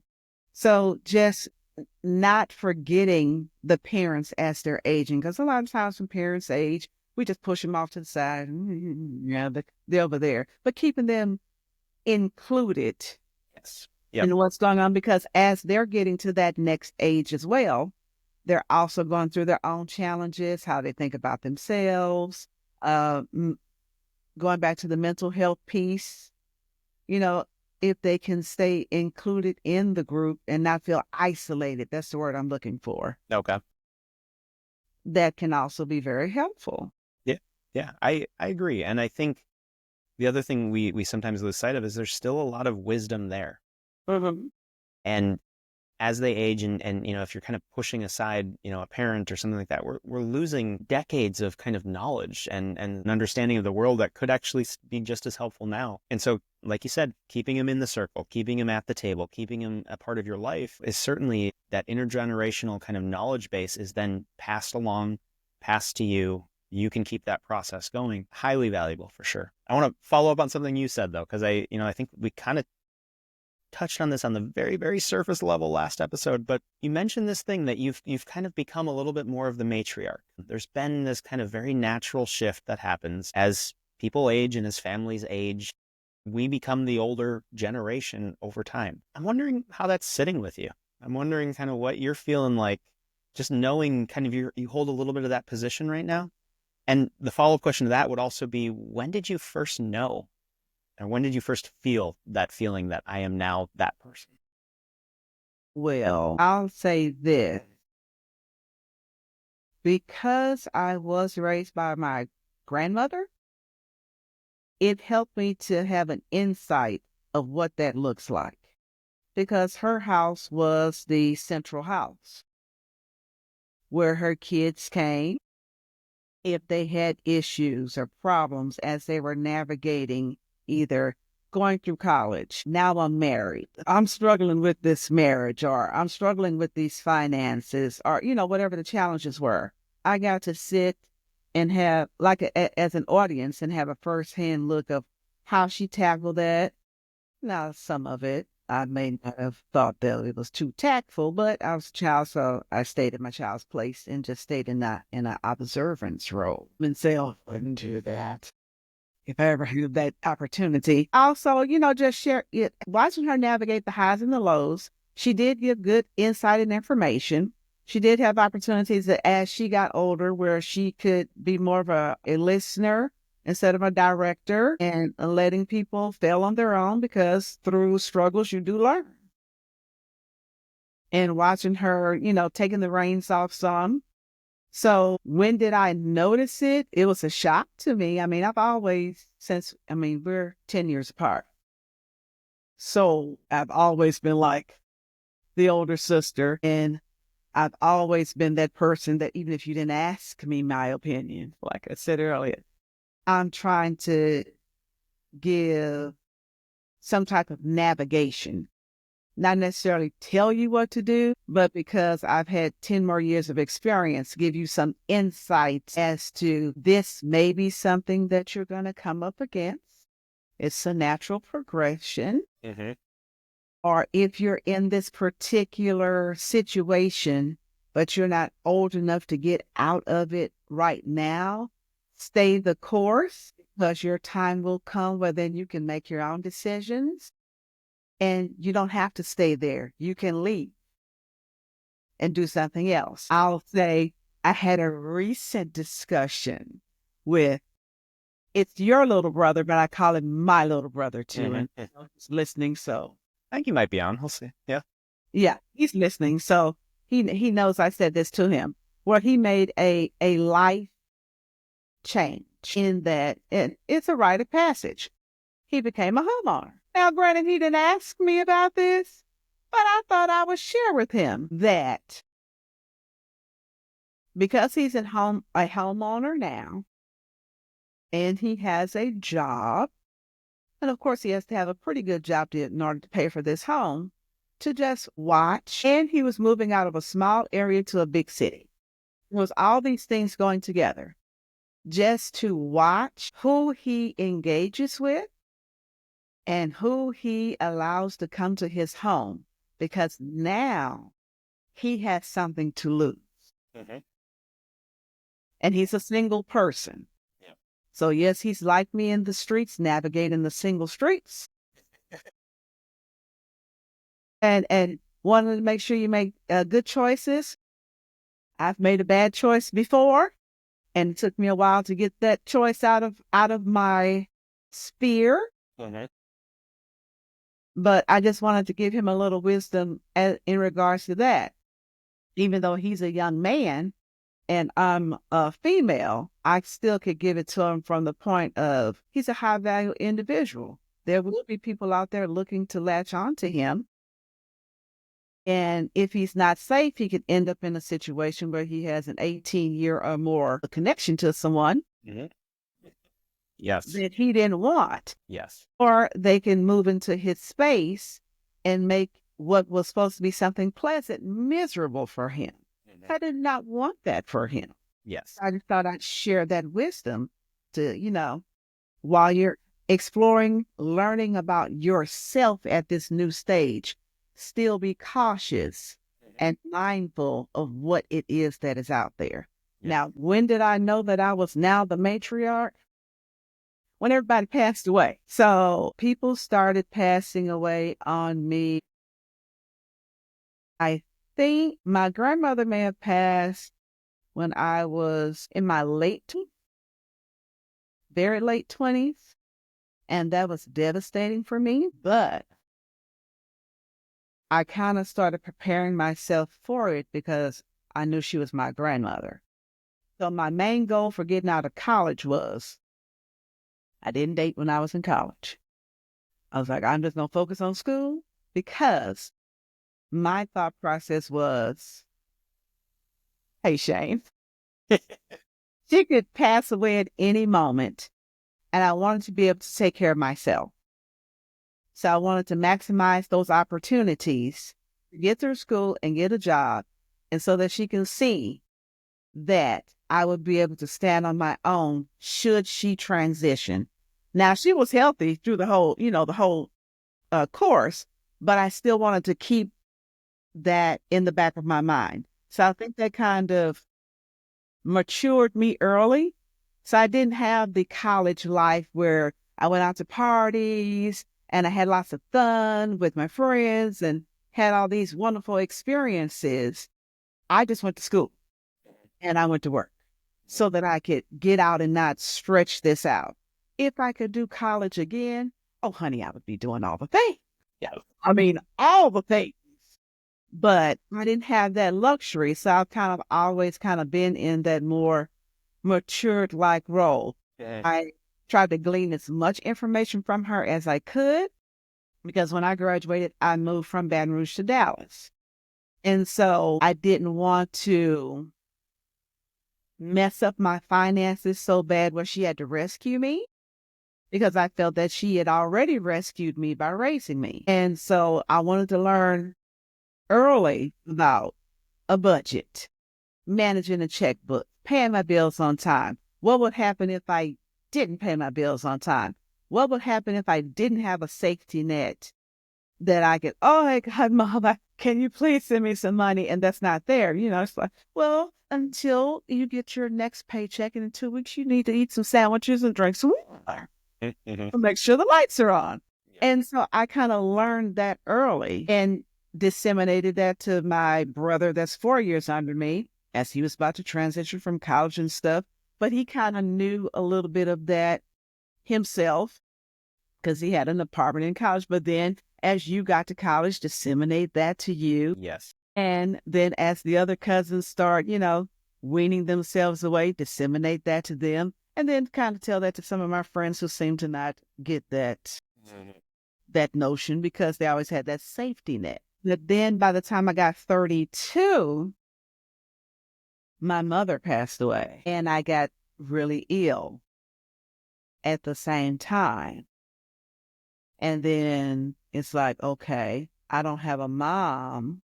Speaker 1: So just not forgetting the parents as they're aging. Because a lot of times when parents age, we just push them off to the side. Yeah, they're over there. But keeping them included
Speaker 2: Yes. Yep.
Speaker 1: in what's going on, because as they're getting to that next age as well, they're also going through their own challenges, how they think about themselves, uh, going back to the mental health piece, you know, if they can stay included in the group and not feel isolated, that's the word I'm looking for,
Speaker 2: Okay.
Speaker 1: that can also be very helpful.
Speaker 2: Yeah. Yeah. I agree. And I think the other thing we sometimes lose sight of is there's still a lot of wisdom there.
Speaker 1: Mm-hmm.
Speaker 2: And as they age and if you're kind of pushing aside, a parent or something like that, we're losing decades of kind of knowledge and an understanding of the world that could actually be just as helpful now. And so, like you said, keeping them in the circle, keeping them at the table, keeping them a part of your life is certainly that intergenerational kind of knowledge base is then passed along, passed to you. You can keep that process going. Highly valuable for sure. I want to follow up on something you said though, because I think we kind of touched on this on the very, very surface level last episode, but you mentioned this thing that you've kind of become a little bit more of the matriarch. There's been this kind of very natural shift that happens as people age and as families age. We become the older generation over time. I'm wondering how that's sitting with you. I'm wondering kind of what you're feeling like, just knowing kind of you hold a little bit of that position right now. And the follow-up question to that would also be, when did you first know? And when did you first feel that feeling that I am now that person?
Speaker 1: Well, I'll say this. Because I was raised by my grandmother, it helped me to have an insight of what that looks like. Because her house was the central house where her kids came if they had issues or problems as they were navigating either going through college. Now I'm married. I'm struggling with this marriage, or I'm struggling with these finances, or, whatever the challenges were. I got to sit and have, like, as an audience, and have a firsthand look of how she tackled that. Now, some of it I may not have thought that it was too tactful, but I was a child, so I stayed in my child's place and just stayed in an observance role. And say, oh, I wouldn't do that if I ever had that opportunity. Also, just share it, watching her navigate the highs and the lows. She did give good insight and information. She did have opportunities that as she got older where she could be more of a listener instead of a director, and letting people fail on their own, because through struggles you do learn. And watching her, taking the reins off some. So when did I notice it? It was a shock to me. I mean, we're 10 years apart. So I've always been like the older sister, and I've always been that person that even if you didn't ask me my opinion, like I said earlier, I'm trying to give some type of navigation, not necessarily tell you what to do, but because I've had 10 more years of experience, give you some insight as to this may be something that you're going to come up against. It's a natural progression.
Speaker 2: Mm-hmm.
Speaker 1: Or if you're in this particular situation, but you're not old enough to get out of it right now, stay the course, because your time will come where then you can make your own decisions and you don't have to stay there. You can leave and do something else. I'll say I had a recent discussion with, it's your little brother, but I call him my little brother too.
Speaker 2: Mm-hmm.
Speaker 1: And he's listening. So
Speaker 2: I think you might be on. We'll see. Yeah.
Speaker 1: yeah, he's listening. So he knows I said this to him, where he made a life change in that, and it's a rite of passage. He became a homeowner. Now, granted, he didn't ask me about this, but I thought I would share with him that because he's a homeowner now, and he has a job, and of course he has to have a pretty good job in order to pay for this home, to just watch. And he was moving out of a small area to a big city. It was all these things going together, just to watch who he engages with and who he allows to come to his home. Because now he has something to lose.
Speaker 2: Mm-hmm.
Speaker 1: And he's a single person.
Speaker 2: Yeah.
Speaker 1: So yes, he's like me in the streets, navigating the single streets. And wanting to make sure you make good choices. I've made a bad choice before, and it took me a while to get that choice out of my sphere.
Speaker 2: Mm-hmm.
Speaker 1: But I just wanted to give him a little wisdom in regards to that. Even though he's a young man and I'm a female, I still could give it to him from the point of he's a high value individual. There will be people out there looking to latch on to him. And if he's not safe, he could end up in a situation where he has an 18-year or more connection to someone
Speaker 2: Mm-hmm. Yes.
Speaker 1: that he didn't want.
Speaker 2: Yes.
Speaker 1: Or they can move into his space and make what was supposed to be something pleasant miserable for him.
Speaker 2: Mm-hmm.
Speaker 1: I did not want that for him.
Speaker 2: Yes.
Speaker 1: I just thought I'd share that wisdom to, while you're exploring, learning about yourself at this new stage, still be cautious and mindful of what it is that is out there.
Speaker 2: Yeah.
Speaker 1: Now, when did I know that I was now the matriarch? When everybody passed away. So people started passing away on me. I think my grandmother may have passed when I was in my very late 20s. And that was devastating for me. But I kind of started preparing myself for it because I knew she was my grandmother. So my main goal for getting out of college was I didn't date when I was in college. I was like, I'm just going to focus on school because my thought process was, hey, Shane, she could pass away at any moment. And I wanted to be able to take care of myself. So I wanted to maximize those opportunities to get through school and get a job. And so that she can see that I would be able to stand on my own should she transition. Now, she was healthy through the whole course, but I still wanted to keep that in the back of my mind. So I think that kind of matured me early. So I didn't have the college life where I went out to parties and I had lots of fun with my friends and had all these wonderful experiences. I just went to school and I went to work so that I could get out and not stretch this out. If I could do college again, oh, honey, I would be doing all the things.
Speaker 2: Yeah.
Speaker 1: I mean, all the things. But I didn't have that luxury. So I've kind of always kind of been in that more matured like role.
Speaker 2: Yeah.
Speaker 1: I tried to glean as much information from her as I could because when I graduated, I moved from Baton Rouge to Dallas. And so I didn't want to mess up my finances so bad where she had to rescue me because I felt that she had already rescued me by raising me. And so I wanted to learn early about a budget, managing a checkbook, paying my bills on time. What would happen if I didn't pay my bills on time? What would happen if I didn't have a safety net that I could, oh my God, Mom, can you please send me some money? And that's not there. It's like, well, until you get your next paycheck and in 2 weeks, you need to eat some sandwiches and drink some water.
Speaker 2: Mm-hmm.
Speaker 1: Make sure the lights are on.
Speaker 2: Yeah.
Speaker 1: And so I kind of learned that early and disseminated that to my brother that's 4 years under me as he was about to transition from college and stuff. But he kind of knew a little bit of that himself because he had an apartment in college. But then as you got to college, disseminate that to you.
Speaker 2: Yes.
Speaker 1: And then as the other cousins start, weaning themselves away, disseminate that to them. And then kind of tell that to some of my friends who seem to not get that notion because they always had that safety net. But then by the time I got 32, my mother passed away and I got really ill at the same time. And then it's like, okay, I don't have a mom.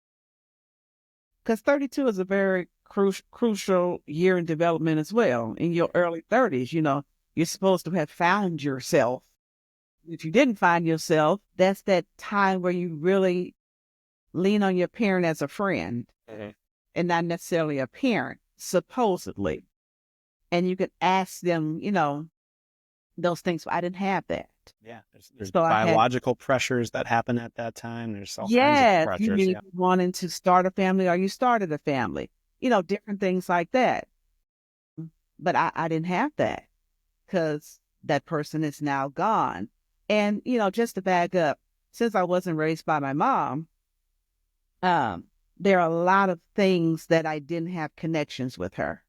Speaker 1: Because 32 is a very crucial year in development as well. In your early 30s, you're supposed to have found yourself. If you didn't find yourself, that's that time where you really lean on your parent as a friend.
Speaker 2: Mhm.
Speaker 1: and not necessarily a parent, supposedly. And you could ask them, those things. I didn't have that.
Speaker 2: Yeah, there's
Speaker 1: So I had,
Speaker 2: biological pressures that happen at that time. There's all kinds of
Speaker 1: yes, you
Speaker 2: pressures.
Speaker 1: mean
Speaker 2: Yeah.
Speaker 1: wanting to start a family or you started a family, different things like that. But I didn't have that because that person is now gone. And, just to back up, since I wasn't raised by my mom, um, there are a lot of things that I didn't have connections with her.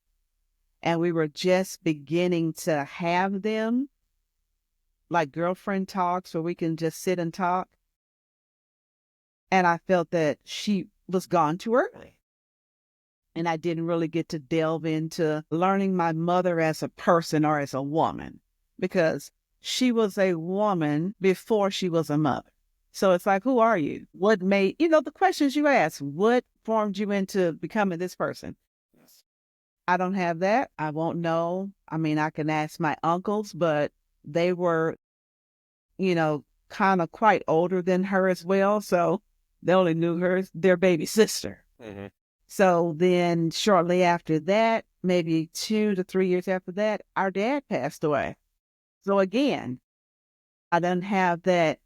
Speaker 1: And we were just beginning to have them, like girlfriend talks where we can just sit and talk. And I felt that she was gone too early. And I didn't really get to delve into learning my mother as a person or as a woman because she was a woman before she was a mother. So it's like, who are you? What made, the questions you ask, what formed you into becoming this person?
Speaker 2: Yes.
Speaker 1: I don't have that. I won't know. I mean, I can ask my uncles, but they were, you know, kind of quite older than her as well. So they only knew her as their baby sister.
Speaker 2: Mhm.
Speaker 1: So then shortly after that, maybe 2 to 3 years after that, our dad passed away. So again, I didn't have that.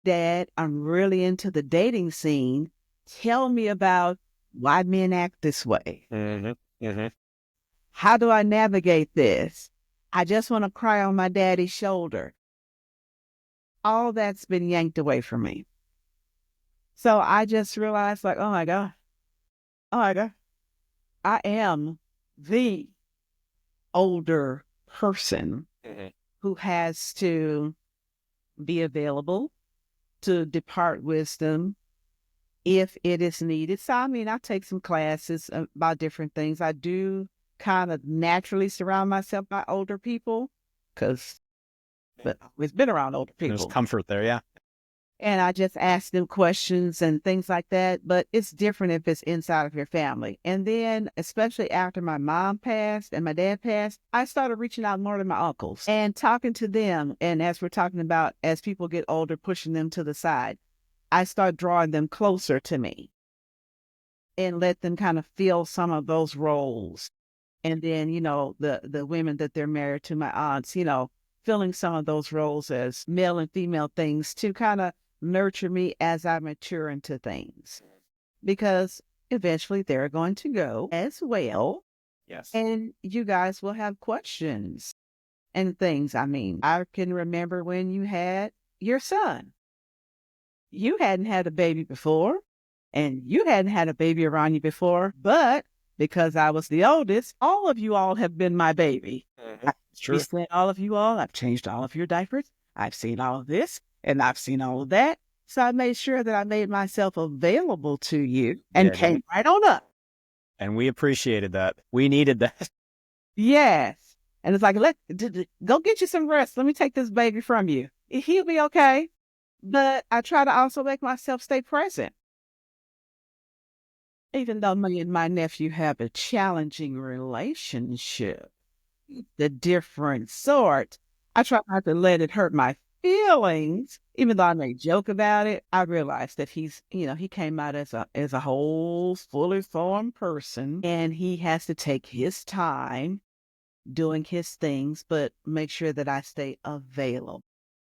Speaker 1: Dad, I'm really into the dating scene. Tell me about why men act this way.
Speaker 2: Mhm. Mhm.
Speaker 1: How do I navigate this? I just want to cry on my daddy's shoulder. All that's been yanked away from me. So I just realized, like, oh my God, I am the older person
Speaker 2: Mhm.
Speaker 1: who has to be available to depart wisdom if it is needed. So, I mean, I take some classes about different things. I do kind of naturally surround myself by older people because I've always been around older
Speaker 2: There's
Speaker 1: people.
Speaker 2: comfort there. Yeah.
Speaker 1: And I just ask them questions and things like that. But it's different if it's inside of your family. And then, especially after my mom passed and my dad passed, I started reaching out more to my uncles and talking to them. And as we're talking about, as people get older, pushing them to the side, I start drawing them closer to me and let them kind of feel some of those roles. And then, the women that they're married to, my aunts, filling some of those roles as male and female things to kind of nurture me as I mature into things. Because eventually they're going to go as well.
Speaker 2: Yes.
Speaker 1: And you guys will have questions and things. I mean, I can remember when you had your son. You hadn't had a baby before, and you hadn't had a baby around you before, but because I was the oldest, all of you all have been my baby.
Speaker 2: Mhm.
Speaker 1: I've
Speaker 2: It's true.
Speaker 1: babysat all of you all. I've changed all of your diapers. I've seen all of this, and I've seen all of that. So I made sure that I made myself available to you and
Speaker 2: Yeah,
Speaker 1: came right on up.
Speaker 2: and we appreciated that. We needed that.
Speaker 1: Yes. And it's like, go get you some rest. Let me take this baby from you. He'll be okay. But I try to also make myself stay present. Even though me and my nephew have a challenging relationship, the different sort, I try not to let it hurt my feelings. Even though I may joke about it, I realize that he came out as a whole, fully formed person, and he has to take his time doing his things, but make sure that I stay available.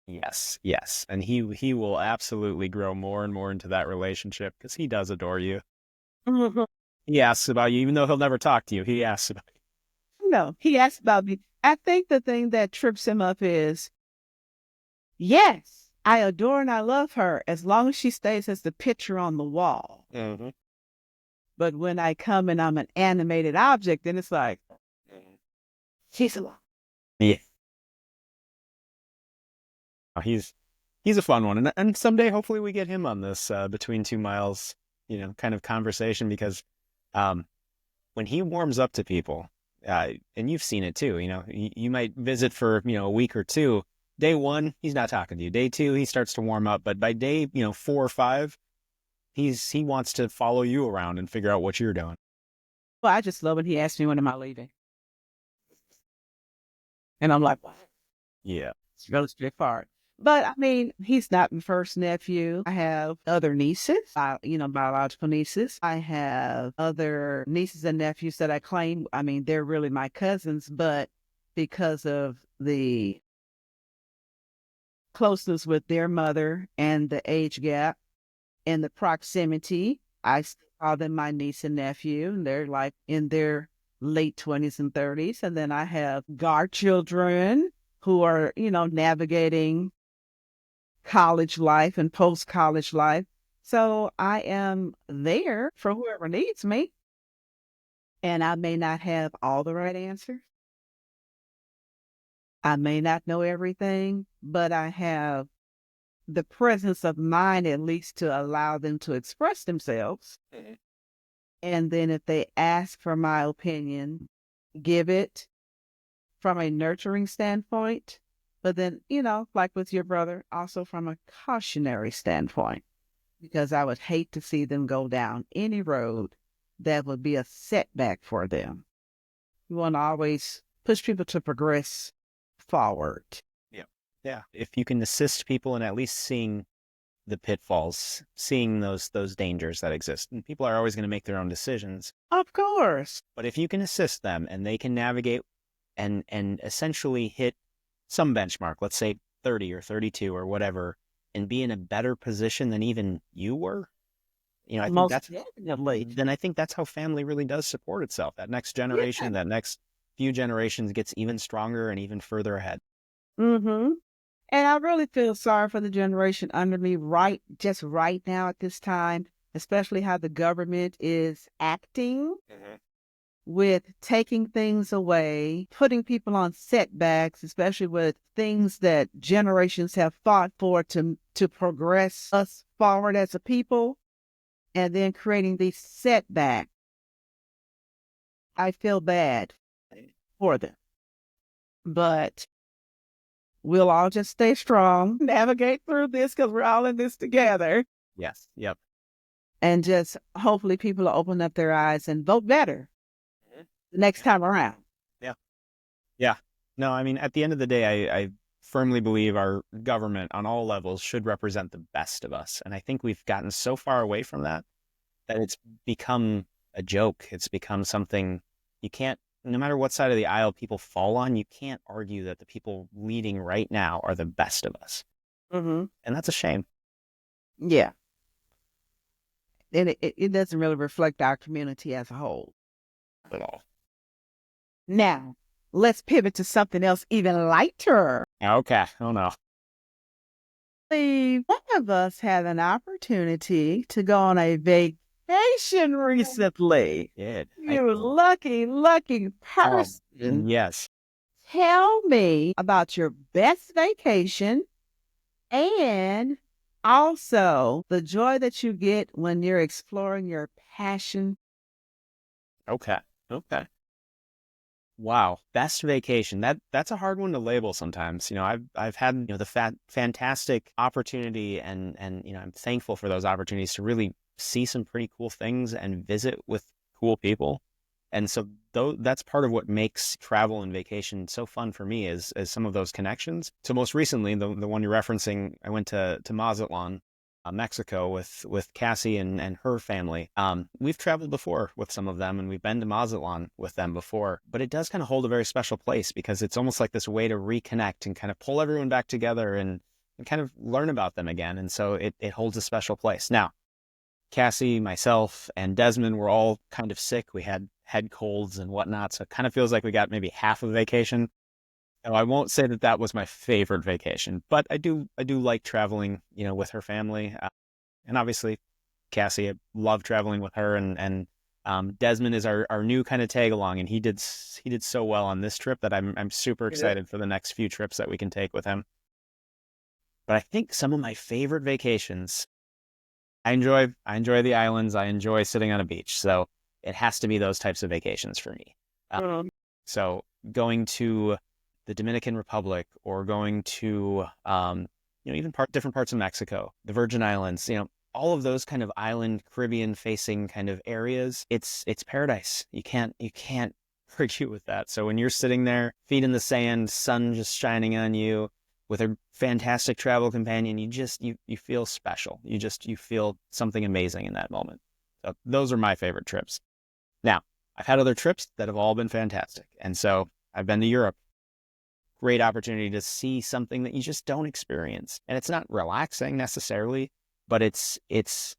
Speaker 2: Yes, yes, and he will absolutely grow more and more into that relationship because he does adore you.
Speaker 1: Mhm.
Speaker 2: He asks about you, even though he'll never talk to you. He asks about
Speaker 1: No, he asked about me. I think the thing that trips him up is, yes, I adore and I love her as long as she stays as the picture on the wall.
Speaker 2: you. Mhm.
Speaker 1: But when I come and I'm an animated object, then it's like, she's alive.
Speaker 2: Yeah, he's a fun one, and someday hopefully we get him on this between two miles, kind of conversation because um, when he warms up to people, and you've seen it too, you might visit for, a week or two. Day one, he's not talking to you. Day two, he starts to warm up. But by day, 4 or 5, he wants to follow you around and figure out what you're doing.
Speaker 1: Well, I just love when he asks me when am I leaving. And I'm like, wow,
Speaker 2: Yeah.
Speaker 1: it's really straightforward. But I mean, he's not my first nephew. I have other nieces, biological nieces. I have other nieces and nephews that I claim. I mean, they're really my cousins, but because of the closeness with their mother and the age gap and the proximity, I still call them my niece and nephew. And they're like in their late 20s and 30s. And then I have godchildren who are, navigating college life and post college life. So I am there for whoever needs me. And I may not have all the right answers. I may not know everything, but I have the presence of mind at least to allow them to express themselves. Mhm. And then if they ask for my opinion, give it from a nurturing standpoint. But then, like with your brother, also from a cautionary standpoint, because I would hate to see them go down any road that would be a setback for them. You want to always push people to progress forward.
Speaker 2: Yeah. Yeah. If you can assist people in at least seeing the pitfalls, seeing those dangers that exist, and people are always going to make their own decisions.
Speaker 1: Of course.
Speaker 2: But if you can assist them and they can navigate and essentially hit some benchmark, let's say 30 or 32 or whatever, and be in a better position than even you were, I think
Speaker 1: Most definitely.
Speaker 2: then I think that's how family really does support itself. That next generation,
Speaker 1: Yeah.
Speaker 2: that next few generations gets even stronger and even further ahead.
Speaker 1: Mm-hmm. And I really feel sorry for the generation under me just right now at this time, especially how the government is acting with taking things away, putting people on setbacks, especially with things that generations have fought for to progress us forward as a people, and then creating these setbacks. I feel bad for them, but we'll all just stay strong, navigate through this because we're all in this together.
Speaker 2: Yes. Yep.
Speaker 1: And just hopefully people will open up their eyes and vote better the next time around.
Speaker 2: Yeah. Yeah. No, I mean, at the end of the day, I firmly believe our government on all levels should represent the best of us. And I think we've gotten so far away from that it's become a joke. It's become something you can't, no matter what side of the aisle people fall on, you can't argue that the people leading right now are the best of us.
Speaker 1: Mm-hmm.
Speaker 2: And that's a shame.
Speaker 1: Yeah. And it doesn't really reflect our community as a whole
Speaker 2: At all.
Speaker 1: Now, let's pivot to something else even lighter.
Speaker 2: Okay. Oh no.
Speaker 1: One of us had an opportunity to go on a vacation recently.
Speaker 2: Did.
Speaker 1: You lucky person.
Speaker 2: Yes.
Speaker 1: Tell me about your best vacation and also the joy that you get when you're exploring your passion.
Speaker 2: Okay. Okay. Wow, best vacation. That's a hard one to label sometimes. I've had, the fantastic opportunity and I'm thankful for those opportunities to really see some pretty cool things and visit with cool people. And so that's part of what makes travel and vacation so fun for me is some of those connections. So most recently, the one you're referencing, I went to Mazatlan, Mexico with Cassie and her family. We've traveled before with some of them and we've been to Mazatlan with them before, but it does kind of hold a very special place because it's almost like this way to reconnect and kind of pull everyone back together and kind of learn about them again. And so it holds a special place. Now, Cassie, myself, and Desmond were all kind of sick. We had head colds and whatnot. So it kind of feels like we got maybe half of vacation. Now, I won't say that was my favorite vacation, but I do like traveling, with her family. And obviously Cassie, I love traveling with her and Desmond is our new kind of tag along and he did so well on this trip that I'm super excited for the next few trips that we can take with him. But I think some of my favorite vacations, I enjoy the islands. I enjoy sitting on a beach. So it has to be those types of vacations for me. So going to the Dominican Republic or going to, even different parts of Mexico, the Virgin Islands, all of those kind of island Caribbean facing kind of areas, it's paradise. You can't argue with that. So when you're sitting there, feet in the sand, sun just shining on you, with a fantastic travel companion, you feel special. You feel something amazing in that moment. So those are my favorite trips. Now, I've had other trips that have all been fantastic. And so I've been to Europe. Great opportunity to see something that you just don't experience. And it's not relaxing necessarily, but it's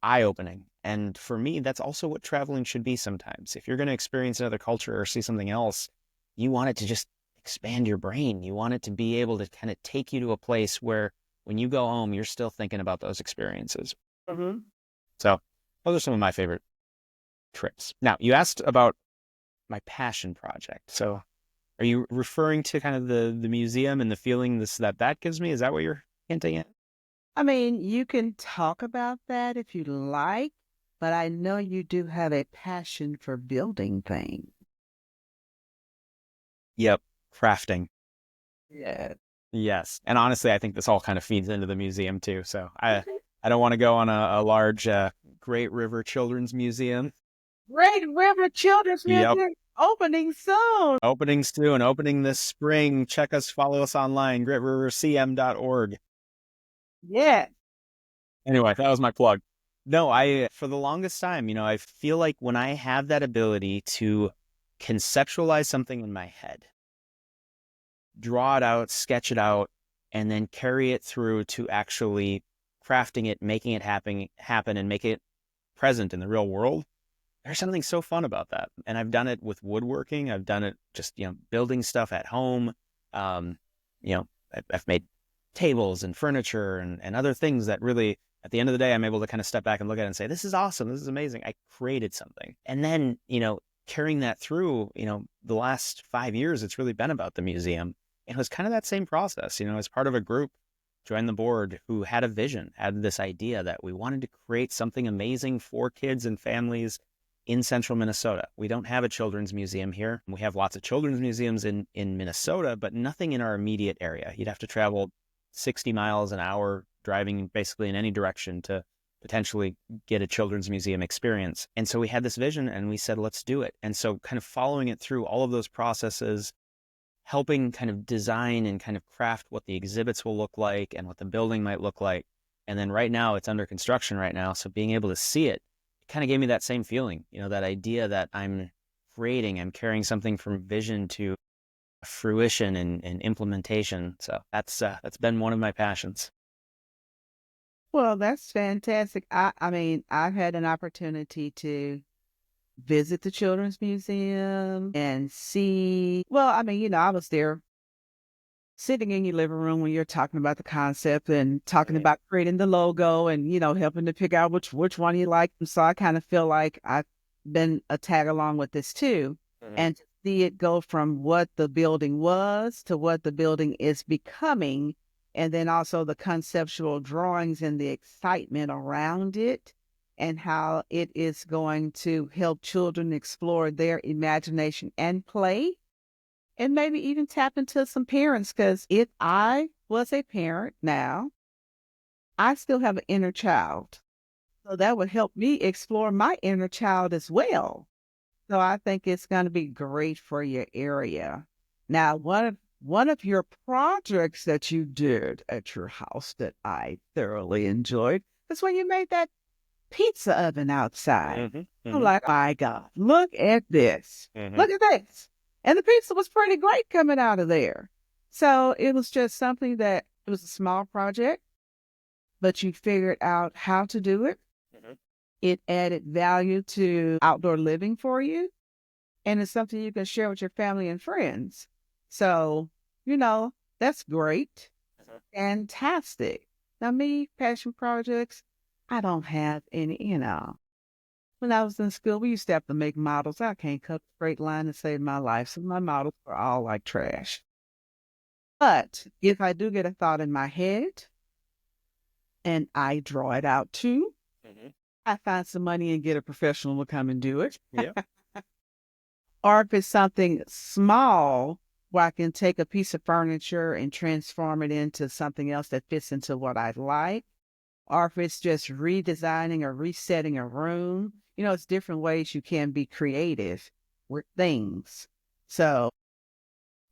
Speaker 2: eye-opening. And for me, that's also what traveling should be sometimes. If you're going to experience another culture or see something else, you want it to just expand your brain. You want it to be able to kind of take you to a place where when you go home, you're still thinking about those experiences.
Speaker 1: Mm-hmm.
Speaker 2: So those are some of my favorite trips. Now, you asked about my passion project. So are you referring to kind of the museum and the feeling that gives me? Is that what you're hinting at?
Speaker 1: I mean, you can talk about that if you like, but I know you do have a passion for building things.
Speaker 2: Yep. Crafting.
Speaker 1: Yeah.
Speaker 2: Yes. And honestly, I think this all kind of feeds into the museum too. So I don't want to go on a large Great River Children's Museum.
Speaker 1: Great River Children's
Speaker 2: Yep.
Speaker 1: Museum opening soon.
Speaker 2: Opening soon, opening this spring. Follow us online, greatrivercm.org.
Speaker 1: Yeah.
Speaker 2: Anyway, that was my plug. No, for the longest time, I feel like when I have that ability to conceptualize something in my head, draw it out, sketch it out, and then carry it through to actually crafting it, making it happen and make it present in the real world. There's something so fun about that. And I've done it with woodworking. I've done it just, building stuff at home. Um, I've made tables and furniture and other things that really, at the end of the day, I'm able to kind of step back and look at it and say, this is awesome. This is amazing. I created something. And then, carrying that through, the last 5 years, it's really been about the museum. It was kind of that same process, as part of a group, joined the board who had a vision, had this idea that we wanted to create something amazing for kids and families in central Minnesota. We don't have a children's museum here. We have lots of children's museums in Minnesota, but nothing in our immediate area. You'd have to travel 60 miles an hour driving basically in any direction to potentially get a children's museum experience. And so we had this vision and we said, let's do it. And so kind of following it through all of those processes, helping kind of design and kind of craft what the exhibits will look like and what the building might look like. And then right now it's under construction right now. So being able to see it, kind of gave me that same feeling, that idea that I'm carrying something from vision to fruition and implementation. So that's been one of my passions.
Speaker 1: Well, that's fantastic. I mean, I've had an opportunity to visit the Children's Museum and see, well, I mean, I was there sitting in your living room when you're talking about the concept and talking about creating the logo and, helping to pick out which one you like. And so I kind of feel like I've been a tag along with this too.
Speaker 2: Mm-hmm.
Speaker 1: And to see it go from what the building was to what the building is becoming. And then also the conceptual drawings and the excitement around it and how it is going to help children explore their imagination and play and maybe even tap into some parents. Because if I was a parent now, I still have an inner child. So that would help me explore my inner child as well. So I think it's going to be great for your area. Now, one of your projects that you did at your house that I thoroughly enjoyed is when you made that pizza oven outside.
Speaker 2: Mm-hmm.
Speaker 1: I'm
Speaker 2: Mm-hmm.
Speaker 1: like, my God, look at this.
Speaker 2: Mm-hmm.
Speaker 1: Look at this. And the pizza was pretty great coming out of there. So it was just something that it was a small project, but you figured out how to do it.
Speaker 2: Mm-hmm.
Speaker 1: It added value to outdoor living for you. And it's something you can share with your family and friends. So, that's great.
Speaker 2: Mm-hmm.
Speaker 1: Fantastic. Now, me, passion projects, I don't have any. When I was in school, we used to have to make models. I can't cut a straight line to save my life. So my models are all like trash. But if I do get a thought in my head and I draw it out too,
Speaker 2: Mm-hmm.
Speaker 1: I find some money and get a professional to come and do it.
Speaker 2: Yeah.
Speaker 1: Or if it's something small where I can take a piece of furniture and transform it into something else that fits into what I like. Or if it's just redesigning or resetting a room, it's different ways you can be creative with things. So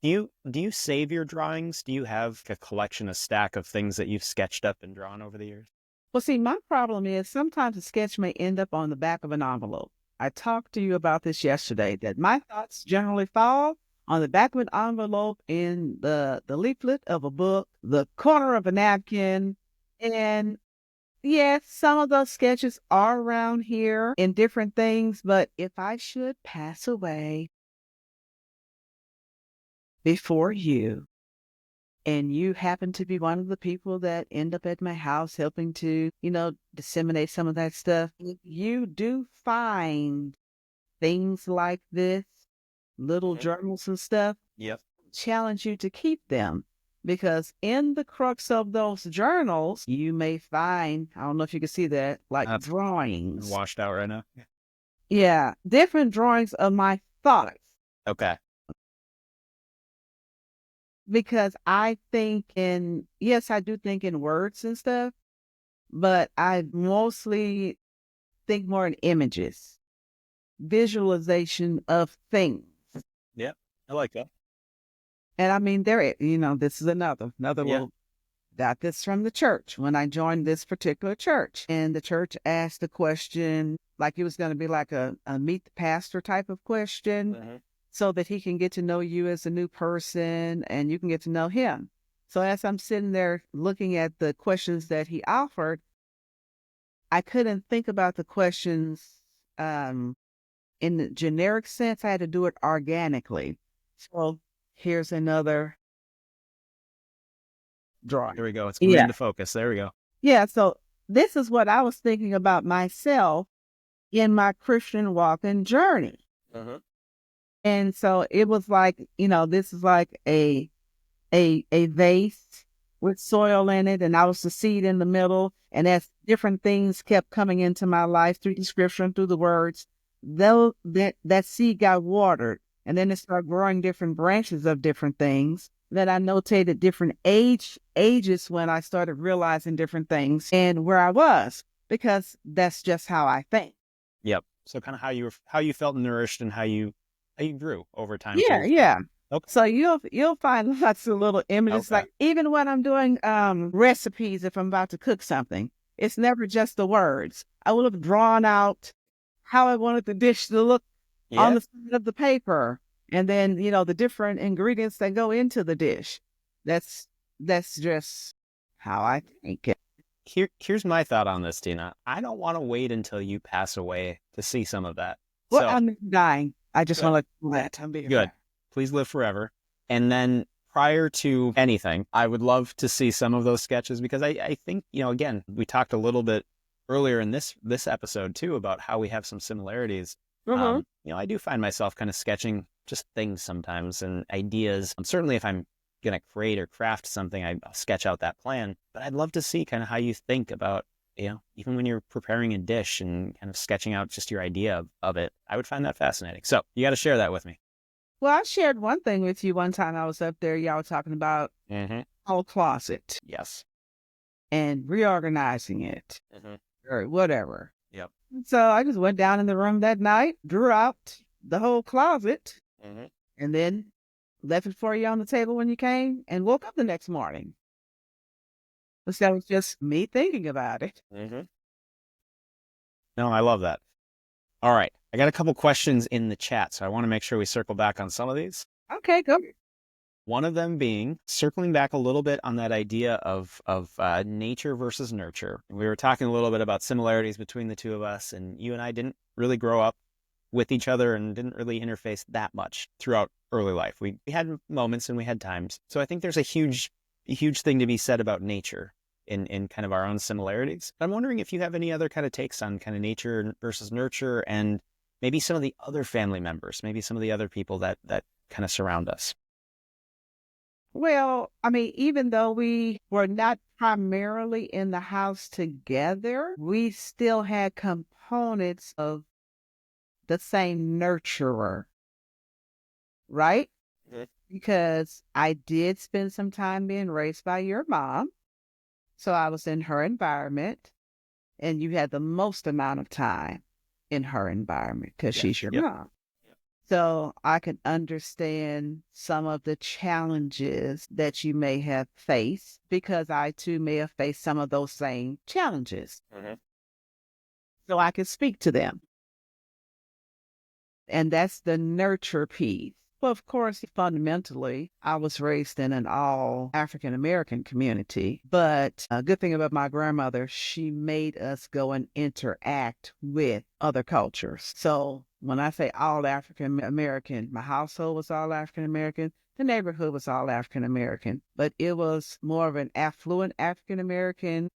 Speaker 2: Do you save your drawings? Do you have a collection, a stack of things that you've sketched up and drawn over the years?
Speaker 1: Well, see, my problem is sometimes a sketch may end up on the back of an envelope. I talked to you about this yesterday, that my thoughts generally fall on the back of an envelope, in the leaflet of a book, the corner of a napkin. And yes, some of those sketches are around here in different things, but if I should pass away before you, and you happen to be one of the people that end up at my house helping to, disseminate some of that stuff, if you do find things like this, little
Speaker 2: Mhm.
Speaker 1: journals and stuff,
Speaker 2: Yep.
Speaker 1: challenge you to keep them. Because in the crux of those journals, you may find, I don't know if you can see that, like
Speaker 2: That's
Speaker 1: drawings.
Speaker 2: washed out right now.
Speaker 1: Yeah, different drawings of my thoughts.
Speaker 2: Okay.
Speaker 1: Because I think yes, I do think in words and stuff, but I mostly think more in images, visualization of things.
Speaker 2: Yep. I like that.
Speaker 1: And I mean, this is another
Speaker 2: Yeah.
Speaker 1: little, got this from the church when I joined this particular church. And the church asked a question, like it was going to be like a meet the pastor type of question,
Speaker 2: Mhm.
Speaker 1: so that he can get to know you as a new person and you can get to know him. So as I'm sitting there looking at the questions that he offered, I couldn't think about the questions um, in the generic sense. I had to do it organically. So here's another drawing.
Speaker 2: Here we go. It's coming
Speaker 1: Yeah.
Speaker 2: into focus. There we go.
Speaker 1: Yeah. So this is what I was thinking about myself in my Christian walk and journey.
Speaker 2: Uh-huh.
Speaker 1: And so it was like, this is like a vase with soil in it, and I was the seed in the middle. And as different things kept coming into my life through the scripture and through the words, though that seed got watered, and then it started growing different branches of different things. That I notated different ages when I started realizing different things and where I was, because that's just how I think.
Speaker 2: Yep. So kind of how you felt nourished and how you grew over time
Speaker 1: Yeah,
Speaker 2: too.
Speaker 1: yeah.
Speaker 2: Okay.
Speaker 1: So you'll find lots of little images.
Speaker 2: Okay.
Speaker 1: Like even when I'm doing recipes, if I'm about to cook something, it's never just the words. I will have drawn out how I wanted the dish to look on
Speaker 2: Yeah.
Speaker 1: the side of the paper, and then the different ingredients that go into the dish. That's that's just how I think it.
Speaker 2: Here's my thought on this, Tina. I don't want to wait until you pass away to see some of that.
Speaker 1: Well,
Speaker 2: So
Speaker 1: I'm dying. I just
Speaker 2: good.
Speaker 1: want to let I'm being
Speaker 2: Good.
Speaker 1: fair.
Speaker 2: Please live forever. And then prior to anything, I would love to see some of those sketches because I think, again, we talked a little bit earlier in this episode too about how we have some similarities.
Speaker 1: Mm-hmm.
Speaker 2: I do find myself kind of sketching just things sometimes and ideas. Certainly if I'm going to create or craft something, I'll sketch out that plan. But I'd love to see kind of how you think about, even when you're preparing a dish and kind of sketching out just your idea of it. I would find that fascinating. So you got to share that with me.
Speaker 1: Well, I shared one thing with you one time I was up there. Y'all were talking about
Speaker 2: Mm-hmm.
Speaker 1: whole closet
Speaker 2: Yes.
Speaker 1: and reorganizing it
Speaker 2: Mm-hmm.
Speaker 1: or whatever.
Speaker 2: Yep.
Speaker 1: So I just went down in the room that night, drew out the whole closet,
Speaker 2: Mm-hmm.
Speaker 1: and then left it for you on the table when you came and woke up the next morning. So that was just me thinking about it.
Speaker 2: Mm-hmm. No, I love that. All right. I got a couple questions in the chat, so I want to make sure we circle back on some of these.
Speaker 1: Okay, go.
Speaker 2: One of them being circling back a little bit on that idea of nature versus nurture. We were talking a little bit about similarities between the two of us, and you and I didn't really grow up with each other and didn't really interface that much throughout early life. We had moments and we had times. So I think there's a huge thing to be said about nature in kind of our own similarities. I'm wondering if you have any other kind of takes on kind of nature versus nurture and maybe some of the other family members, maybe some of the other people that kind of surround us.
Speaker 1: Well, I mean, even though we were not primarily in the house together, we still had components of the same nurturer, right?
Speaker 2: Mhm.
Speaker 1: Because I did spend some time being raised by your mom. So I was in her environment, and you had the most amount of time in her environment because
Speaker 2: Yes.
Speaker 1: she's your
Speaker 2: Yep.
Speaker 1: mom. So I can understand some of the challenges that you may have faced because I too may have faced some of those same challenges.
Speaker 2: Mhm.
Speaker 1: So I can speak to them. And that's the nurture piece. Well, of course, fundamentally, I was raised in an all African American community. But a good thing about my grandmother, she made us go and interact with other cultures. So when I say all African American, my household was all African American. The neighborhood was all African American, but it was more of an affluent African American.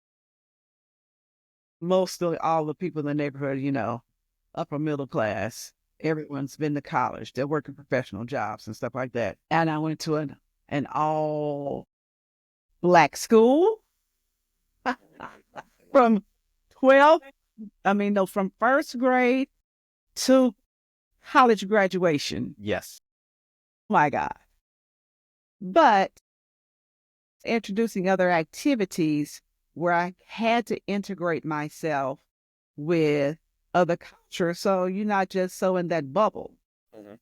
Speaker 1: Mostly all the people in the neighborhood, upper middle class. Everyone's been to college. They're working professional jobs and stuff like that. And I went to an all black school from 12, no, from first grade to college graduation.
Speaker 2: Yes.
Speaker 1: My God. But introducing other activities where I had to integrate myself with other cultures. So you're not just so in that bubble.
Speaker 2: Mhm.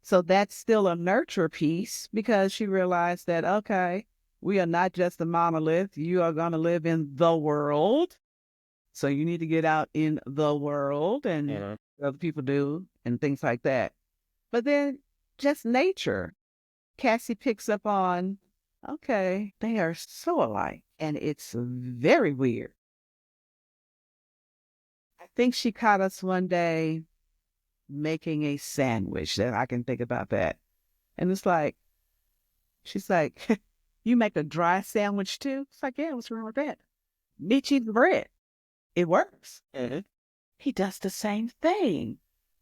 Speaker 1: So that's still a nurture piece because she realized that, okay, we are not just a monolith. You are going to live in the world. So you need to get out in the world and
Speaker 2: Mhm.
Speaker 1: other people do and things like that. But then just nature. Cassie picks up on, okay, they are so alike. And it's very weird. I think she caught us one day making a sandwich that I can think about that. And it's like, she's like, you make a dry sandwich too? It's like, yeah, what's wrong with that? Meat, cheese, and bread. It works.
Speaker 2: Mhm.
Speaker 1: He does the same thing.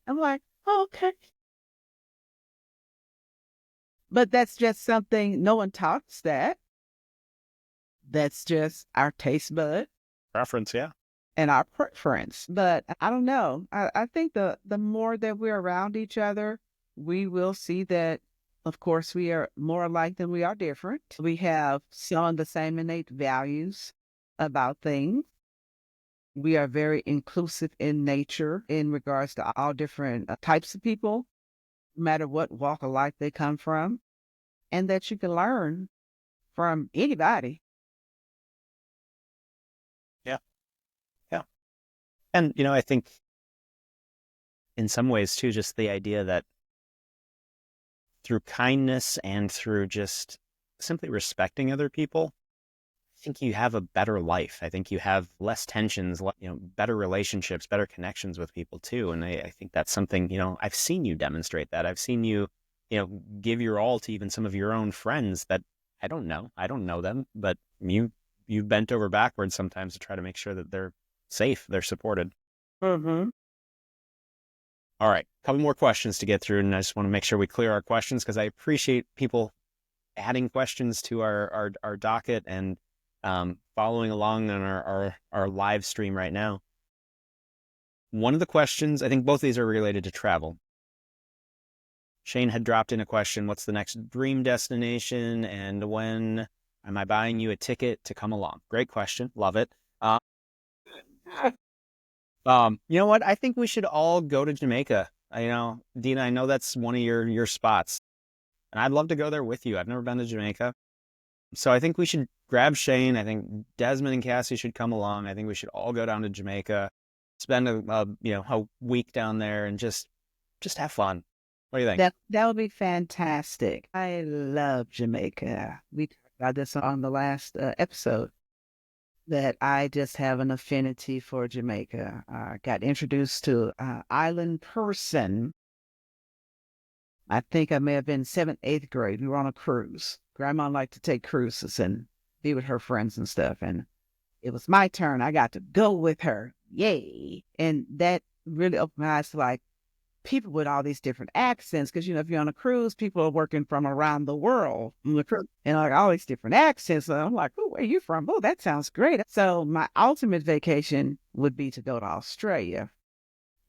Speaker 1: I'm like, oh, okay. But that's just something no one talks that. That's just our taste bud
Speaker 2: Preference, yeah.
Speaker 1: and our preference. But I don't know. I think the more that we're around each other, we will see that, of course, we are more alike than we are different. We have some of the same innate values about things. We are very inclusive in nature in regards to all different types of people, no matter what walk of life they come from, and that you can learn from anybody.
Speaker 2: Yeah. Yeah. And, I think in some ways too, just the idea that through kindness and through just simply respecting other people, I think you have a better life. I think you have less tensions, better relationships, better connections with people too. And I think that's something, I've seen you demonstrate that. I've seen you, give your all to even some of your own friends that I don't know. I don't know them, but you've bent over backwards sometimes to try to make sure that they're safe, they're supported.
Speaker 1: Mm-hmm.
Speaker 2: All right, a couple more questions to get through, and I just want to make sure we clear our questions because I appreciate people adding questions to our docket and following along on our live stream right now. One of the questions, I think both of these are related to travel. Shane had dropped in a question, what's the next dream destination and when am I buying you a ticket to come along? Great question. Love it. You know what? I think we should all go to Jamaica. Deena, I know that's one of your spots. And I'd love to go there with you. I've never been to Jamaica. So I think we should grab Shane. I think Desmond and Cassie should come along. I think we should all go down to Jamaica, spend a week down there and just have fun. What do you think?
Speaker 1: That would be fantastic. I love Jamaica. We talked about this on the last episode that I just have an affinity for Jamaica. I got introduced to island person. I think I may have been seventh, eighth grade. We were on a cruise. Grandma liked to take cruises and be with her friends and stuff. And it was my turn. I got to go with her. Yay. And that really opened my eyes to like, people with all these different accents. Because, if you're on a cruise, people are working from around the world on the cruise and like all these different accents. So I'm like, oh, where are you from? Oh, that sounds great. So my ultimate vacation would be to go to Australia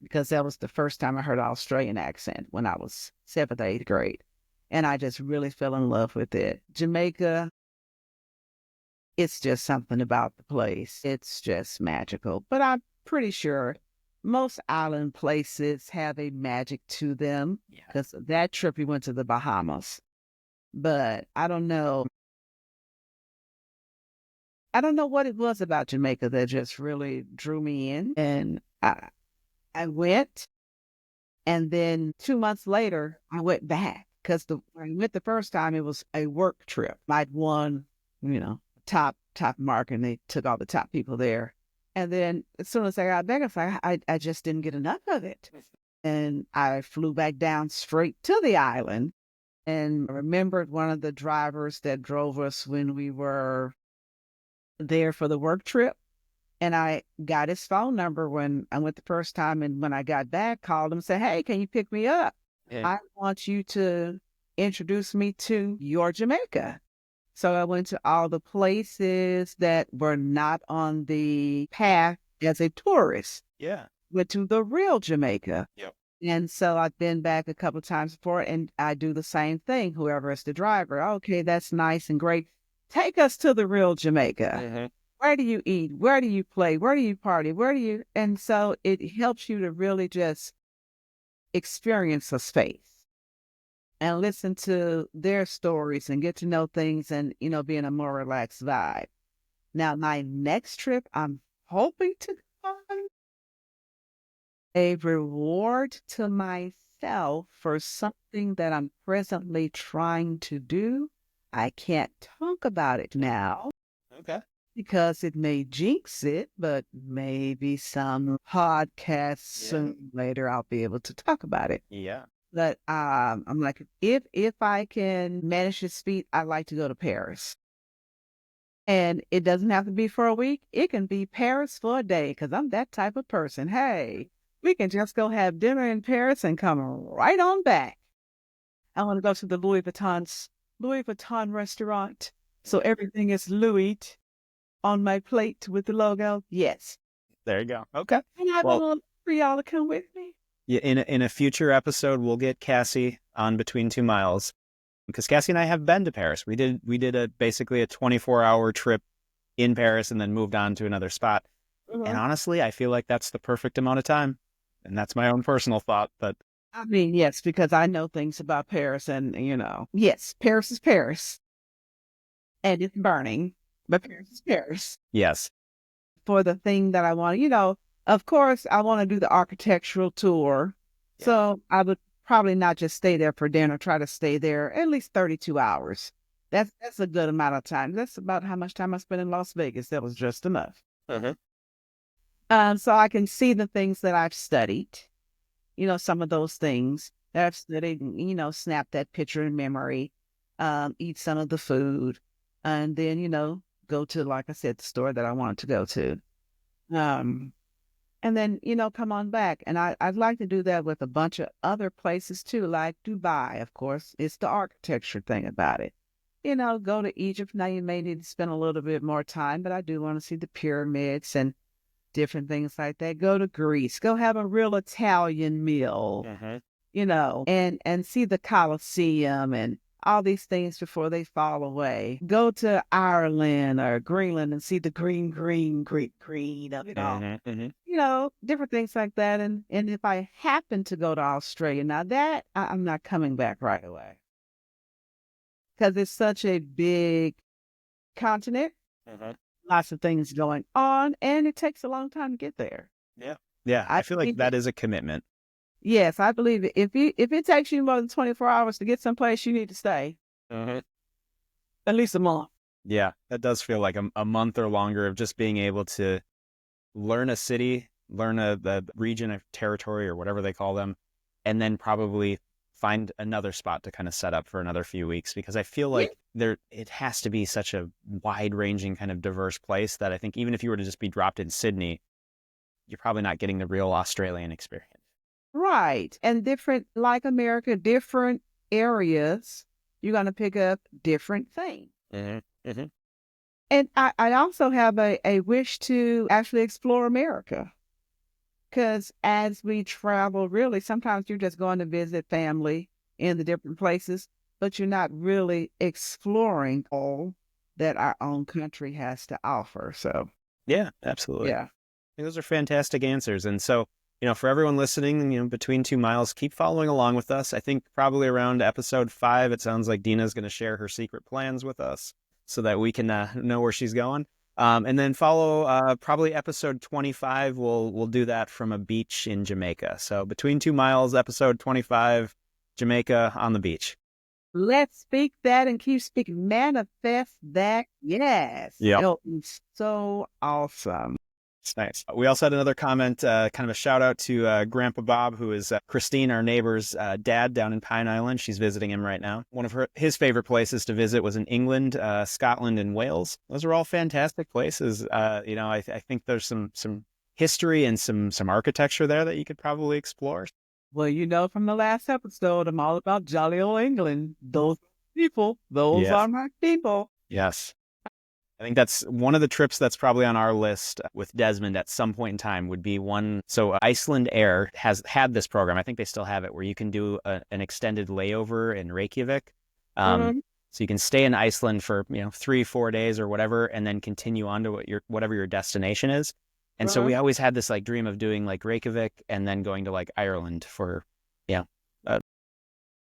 Speaker 1: because that was the first time I heard an Australian accent when I was seventh, eighth grade. And I just really fell in love with it. Jamaica, it's just something about the place. It's just magical. But I'm pretty sure most island places have a magic to them
Speaker 2: Yeah.
Speaker 1: because that trip we went to the Bahamas. But I don't know. I don't know what it was about Jamaica that just really drew me in. And I went, and then 2 months later, I went back because when I went the first time, it was a work trip. I'd won, top mark, and they took all the top people there. And then as soon as I got back, I just didn't get enough of it. And I flew back down straight to the island and remembered one of the drivers that drove us when we were there for the work trip. And I got his phone number when I went the first time. And when I got back, called him and said, "Hey, can you pick me up?
Speaker 2: Yeah.
Speaker 1: I want you to introduce me to your Jamaica." So I went to all the places that were not on the path as a tourist.
Speaker 2: Yeah.
Speaker 1: Went to the real Jamaica.
Speaker 2: Yep.
Speaker 1: And so I've been back a couple of times before, and I do the same thing. Whoever is the driver, okay, that's nice and great. Take us to the real Jamaica.
Speaker 2: Mm-hmm.
Speaker 1: Where do you eat? Where do you play? Where do you party? And so it helps you to really just experience a space and listen to their stories and get to know things and, be in a more relaxed vibe. Now, my next trip, I'm hoping to find a reward to myself for something that I'm presently trying to do. I can't talk about it now
Speaker 2: Okay.
Speaker 1: because it may jinx it, but maybe some podcasts soon later I'll be able to talk about it.
Speaker 2: Yeah.
Speaker 1: But I'm like, if I can manage this feat, I'd like to go to Paris. And it doesn't have to be for a week. It can be Paris for a day because I'm that type of person. Hey, we can just go have dinner in Paris and come right on back. I want to go to the Louis Vuitton restaurant. So everything is Louis on my plate with the logo. Yes.
Speaker 2: There you go. Okay.
Speaker 1: And I have a
Speaker 2: Well,
Speaker 1: little for y'all to come with me.
Speaker 2: yeah, in a future episode, we'll get Cassie on Between Two Miles because Cassie and I have been to Paris. We did basically a 24-hour trip in Paris and then moved on to another spot. And honestly, I feel like that's the perfect amount of time. And that's my own personal thought, but
Speaker 1: I mean, yes, because I know things about Paris and, yes, Paris is Paris and it's burning, but Paris is Paris.
Speaker 2: yes.
Speaker 1: For the thing that I want, of course, I want to do the architectural tour.
Speaker 2: Yeah.
Speaker 1: So I would probably not just stay there for dinner, try to stay there at least 32 hours. That's a good amount of time. That's about how much time I spent in Las Vegas. That was just enough. So I can see the things that I've studied, some of those things that I've studied, snap that picture in memory, eat some of the food, and then, go to, like I said, the store that I wanted to go to. And then, come on back. And I'd like to do that with a bunch of other places too, like Dubai, of course. It's the architecture thing about it. Go to Egypt. Now you may need to spend a little bit more time, but I do want to see the pyramids and different things like that. Go to Greece. Go have a real Italian meal, and see the Colosseum and all these things before they fall away. Go to Ireland or Greenland and see the green of it all. Different things like that. And if I happen to go to Australia, now that I'm not coming back right away because it's such a big continent, lots of things going on, and it takes a long time to get there.
Speaker 2: Yeah. Yeah. I feel like that is a commitment.
Speaker 1: Yes, I believe it. If it takes you more than 24 hours to get someplace, you need to stay. At least a month.
Speaker 2: Yeah, that does feel like a month or longer of just being able to learn a city, learn the region of territory or whatever they call them, and then probably find another spot to kind of set up for another few weeks because I feel like it has to be such a wide-ranging kind of diverse place that I think even if you were to just be dropped in Sydney, you're probably not getting the real Australian experience.
Speaker 1: Right. And different, like America, different areas, you're going to pick up different things. And I also have a wish to actually explore America. Because as we travel, really, sometimes you're just going to visit family in the different places, but you're not really exploring all that our own country has to offer. So,
Speaker 2: yeah, absolutely.
Speaker 1: Yeah.
Speaker 2: Those are fantastic answers. And so For everyone listening, between 2 miles, keep following along with us. I think probably around episode 5, it sounds like Dina's going to share her secret plans with us so that we can know where she's going. And then follow probably episode 25. We'll do that from a beach in Jamaica. So between 2 miles, episode 25, Jamaica on the beach.
Speaker 1: Let's speak that and keep speaking. Manifest that. Yes.
Speaker 2: Yep.
Speaker 1: It'll be so awesome.
Speaker 2: It's nice. We also had another comment, kind of a shout out to Grandpa Bob, who is Christine, our neighbor's dad down in Pine Island. She's visiting him right now. One of his favorite places to visit was in England, Scotland, and Wales. Those are all fantastic places. I think there's some history and some architecture there that you could probably explore.
Speaker 1: Well, from the last episode, I'm all about jolly old England. Those people, those are my people.
Speaker 2: Yes. I think that's one of the trips that's probably on our list with Desmond at some point in time would be one. So Iceland Air has had this program. I think they still have it where you can do an extended layover in Reykjavik. So you can stay in Iceland for, 3-4 days or whatever, and then continue on to whatever your destination is. And so we always had this dream of doing Reykjavik and then going to Ireland for,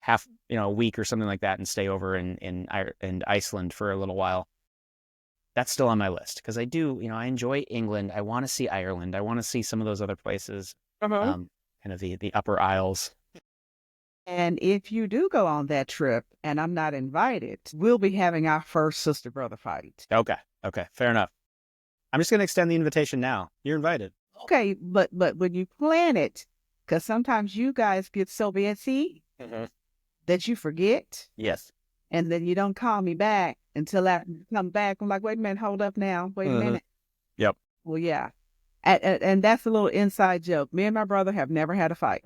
Speaker 2: half, a week or something like that and stay over in Iceland for a little while. That's still on my list because I do, I enjoy England. I want to see Ireland. I want to see some of those other places, kind of the Upper Isles.
Speaker 1: And if you do go on that trip and I'm not invited, we'll be having our first sister-brother fight.
Speaker 2: Okay. Fair enough. I'm just going to extend the invitation now. You're invited.
Speaker 1: Okay, but when you plan it, because sometimes you guys get so busy that you forget.
Speaker 2: Yes.
Speaker 1: And then you don't call me back until I come back. I'm like, wait a minute, hold up now. Wait a minute.
Speaker 2: Yep.
Speaker 1: Well, yeah. And that's a little inside joke. Me and my brother have never had a fight.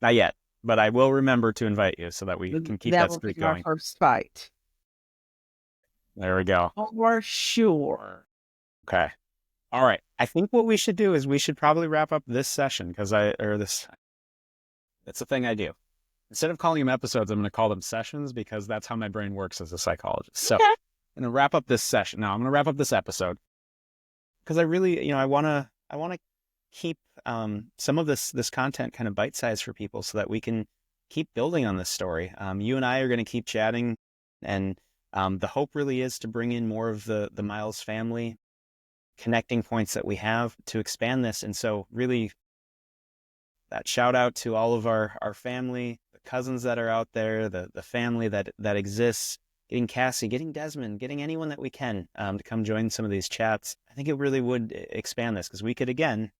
Speaker 2: Not yet, but I will remember to invite you so that we can keep that streak going.
Speaker 1: Our first fight.
Speaker 2: There we go.
Speaker 1: For sure.
Speaker 2: Okay. All right. I think what we should do is we should probably wrap up this session that's the thing I do. Instead of calling them episodes, I'm going to call them sessions because that's how my brain works as a psychologist. So I'm going to wrap up this session. No, I'm going to wrap up this episode because I really, I want to keep some of this content kind of bite-sized for people so that we can keep building on this story. You and I are going to keep chatting, and the hope really is to bring in more of the Miles family connecting points that we have to expand this. And so really that shout out to all of our family, cousins that are out there, the family that exists, getting Cassie, getting Desmond, getting anyone that we can to come join some of these chats. I think it really would expand this because we could, again,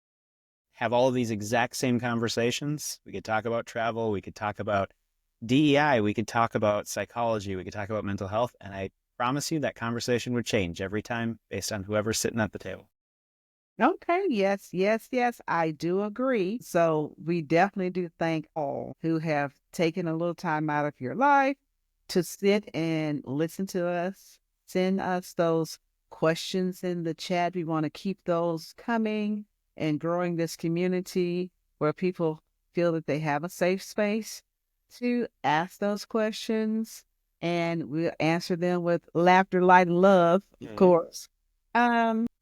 Speaker 2: have all of these exact same conversations. We could talk about travel. We could talk about DEI. We could talk about psychology. We could talk about mental health. And I promise you that conversation would change every time based on whoever's sitting at the table.
Speaker 1: Okay, yes, I do agree. So we definitely do thank all who have taken a little time out of your life to sit and listen to us. Send us those questions in the chat. We want to keep those coming and growing this community where people feel that they have a safe space to ask those questions, and we'll answer them with laughter, light, and love, of course.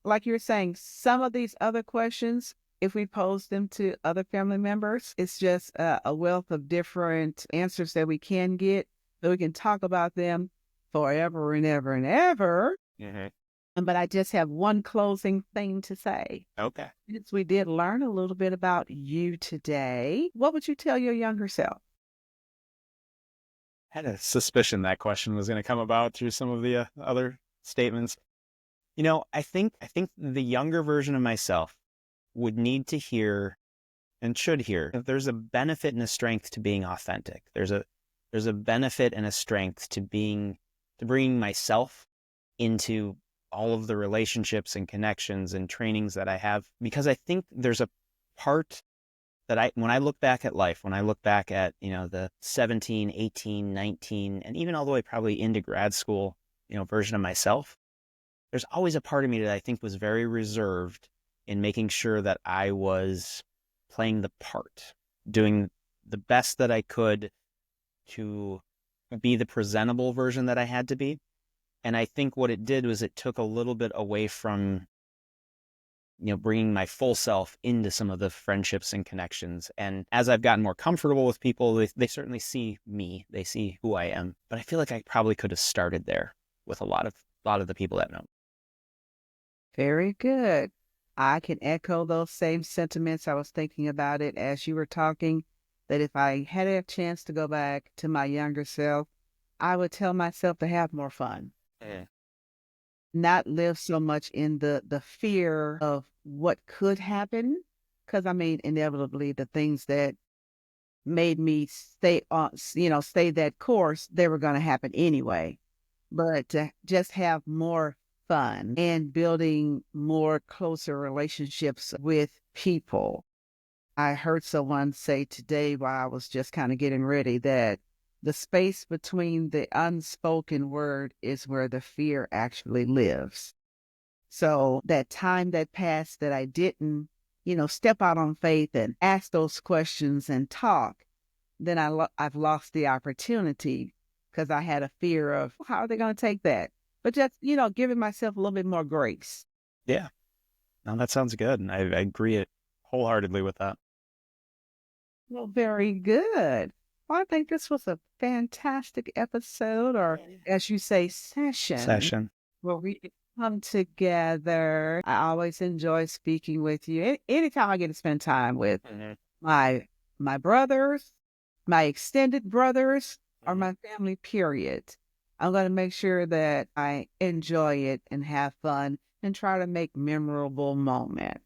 Speaker 1: Like you were saying, some of these other questions, if we pose them to other family members, it's just a wealth of different answers that we can get, so we can talk about them forever and ever and ever. But I just have one closing thing to say.
Speaker 2: Okay.
Speaker 1: Since we did learn a little bit about you today, what would you tell your younger self?
Speaker 2: I had a suspicion that question was going to come about through some of the other statements. I think the younger version of myself would need to hear and should hear that there's a benefit and a strength to being authentic. There's a benefit and a strength to bringing myself into all of the relationships and connections and trainings that I have, because I think there's a part that when I look back at life, when I look back at, the 17, 18, 19, and even all the way probably into grad school, version of myself, there's always a part of me that I think was very reserved in making sure that I was playing the part, doing the best that I could to be the presentable version that I had to be. And I think what it did was it took a little bit away from bringing my full self into some of the friendships and connections. And as I've gotten more comfortable with people, they certainly see me, they see who I am. But I feel like I probably could have started there with a lot of the people that know.
Speaker 1: Very good. I can echo those same sentiments. I was thinking about it as you were talking, that if I had a chance to go back to my younger self, I would tell myself to have more fun,
Speaker 2: Yeah.
Speaker 1: not live so much in the fear of what could happen. Because I mean, inevitably, the things that made me stay on, stay that course, they were going to happen anyway. But to just have more fun and building more closer relationships with people. I heard someone say today while I was just kind of getting ready that the space between the unspoken word is where the fear actually lives. So that time that passed that I didn't, step out on faith and ask those questions and talk, then I've lost the opportunity because I had a fear of how are they going to take that? But just, giving myself a little bit more grace.
Speaker 2: Yeah. No, that sounds good. And I agree it wholeheartedly with that.
Speaker 1: Well, very good. Well, I think this was a fantastic episode, or as you say, session,
Speaker 2: Session.
Speaker 1: where we could come together. I always enjoy speaking with you. Anytime I get to spend time with
Speaker 2: Mhm.
Speaker 1: my my brothers, my extended brothers, or
Speaker 2: Mhm.
Speaker 1: my family, period. I'm going to make sure that I enjoy it and have fun and try to make memorable moments.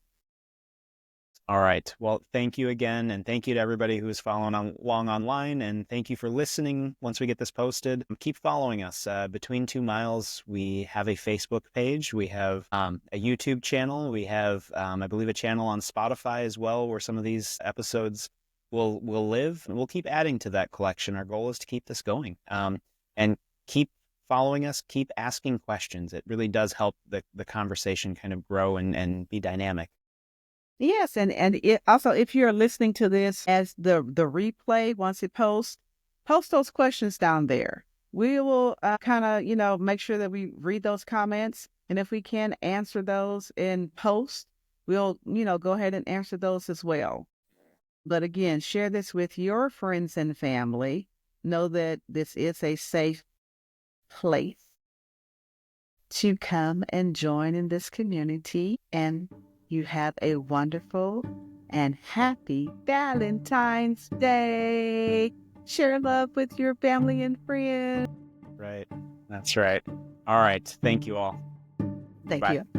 Speaker 2: All right. Well, thank you again. And thank you to everybody who's following along online. And thank you for listening once we get this posted. Keep following us. Between 2 miles, we have a Facebook page. We have a YouTube channel. We have, I believe, a channel on Spotify as well, where some of these episodes will live. And we'll keep adding to that collection. Our goal is to keep this going. And keep following us, keep asking questions. It really does help the conversation kind of grow and be dynamic.
Speaker 1: Yes, and also if you're listening to this as the replay once it posts, post those questions down there. We will kind of make sure that we read those comments, and if we can answer those in post, we'll go ahead and answer those as well. But again, share this with your friends and family. Know that this is a safe place to come and join in this community. And you have a wonderful and happy Valentine's Day. Share love with your family and friends.
Speaker 2: Right. That's right. All right. Thank you all.
Speaker 1: Thank
Speaker 2: Bye.
Speaker 1: you.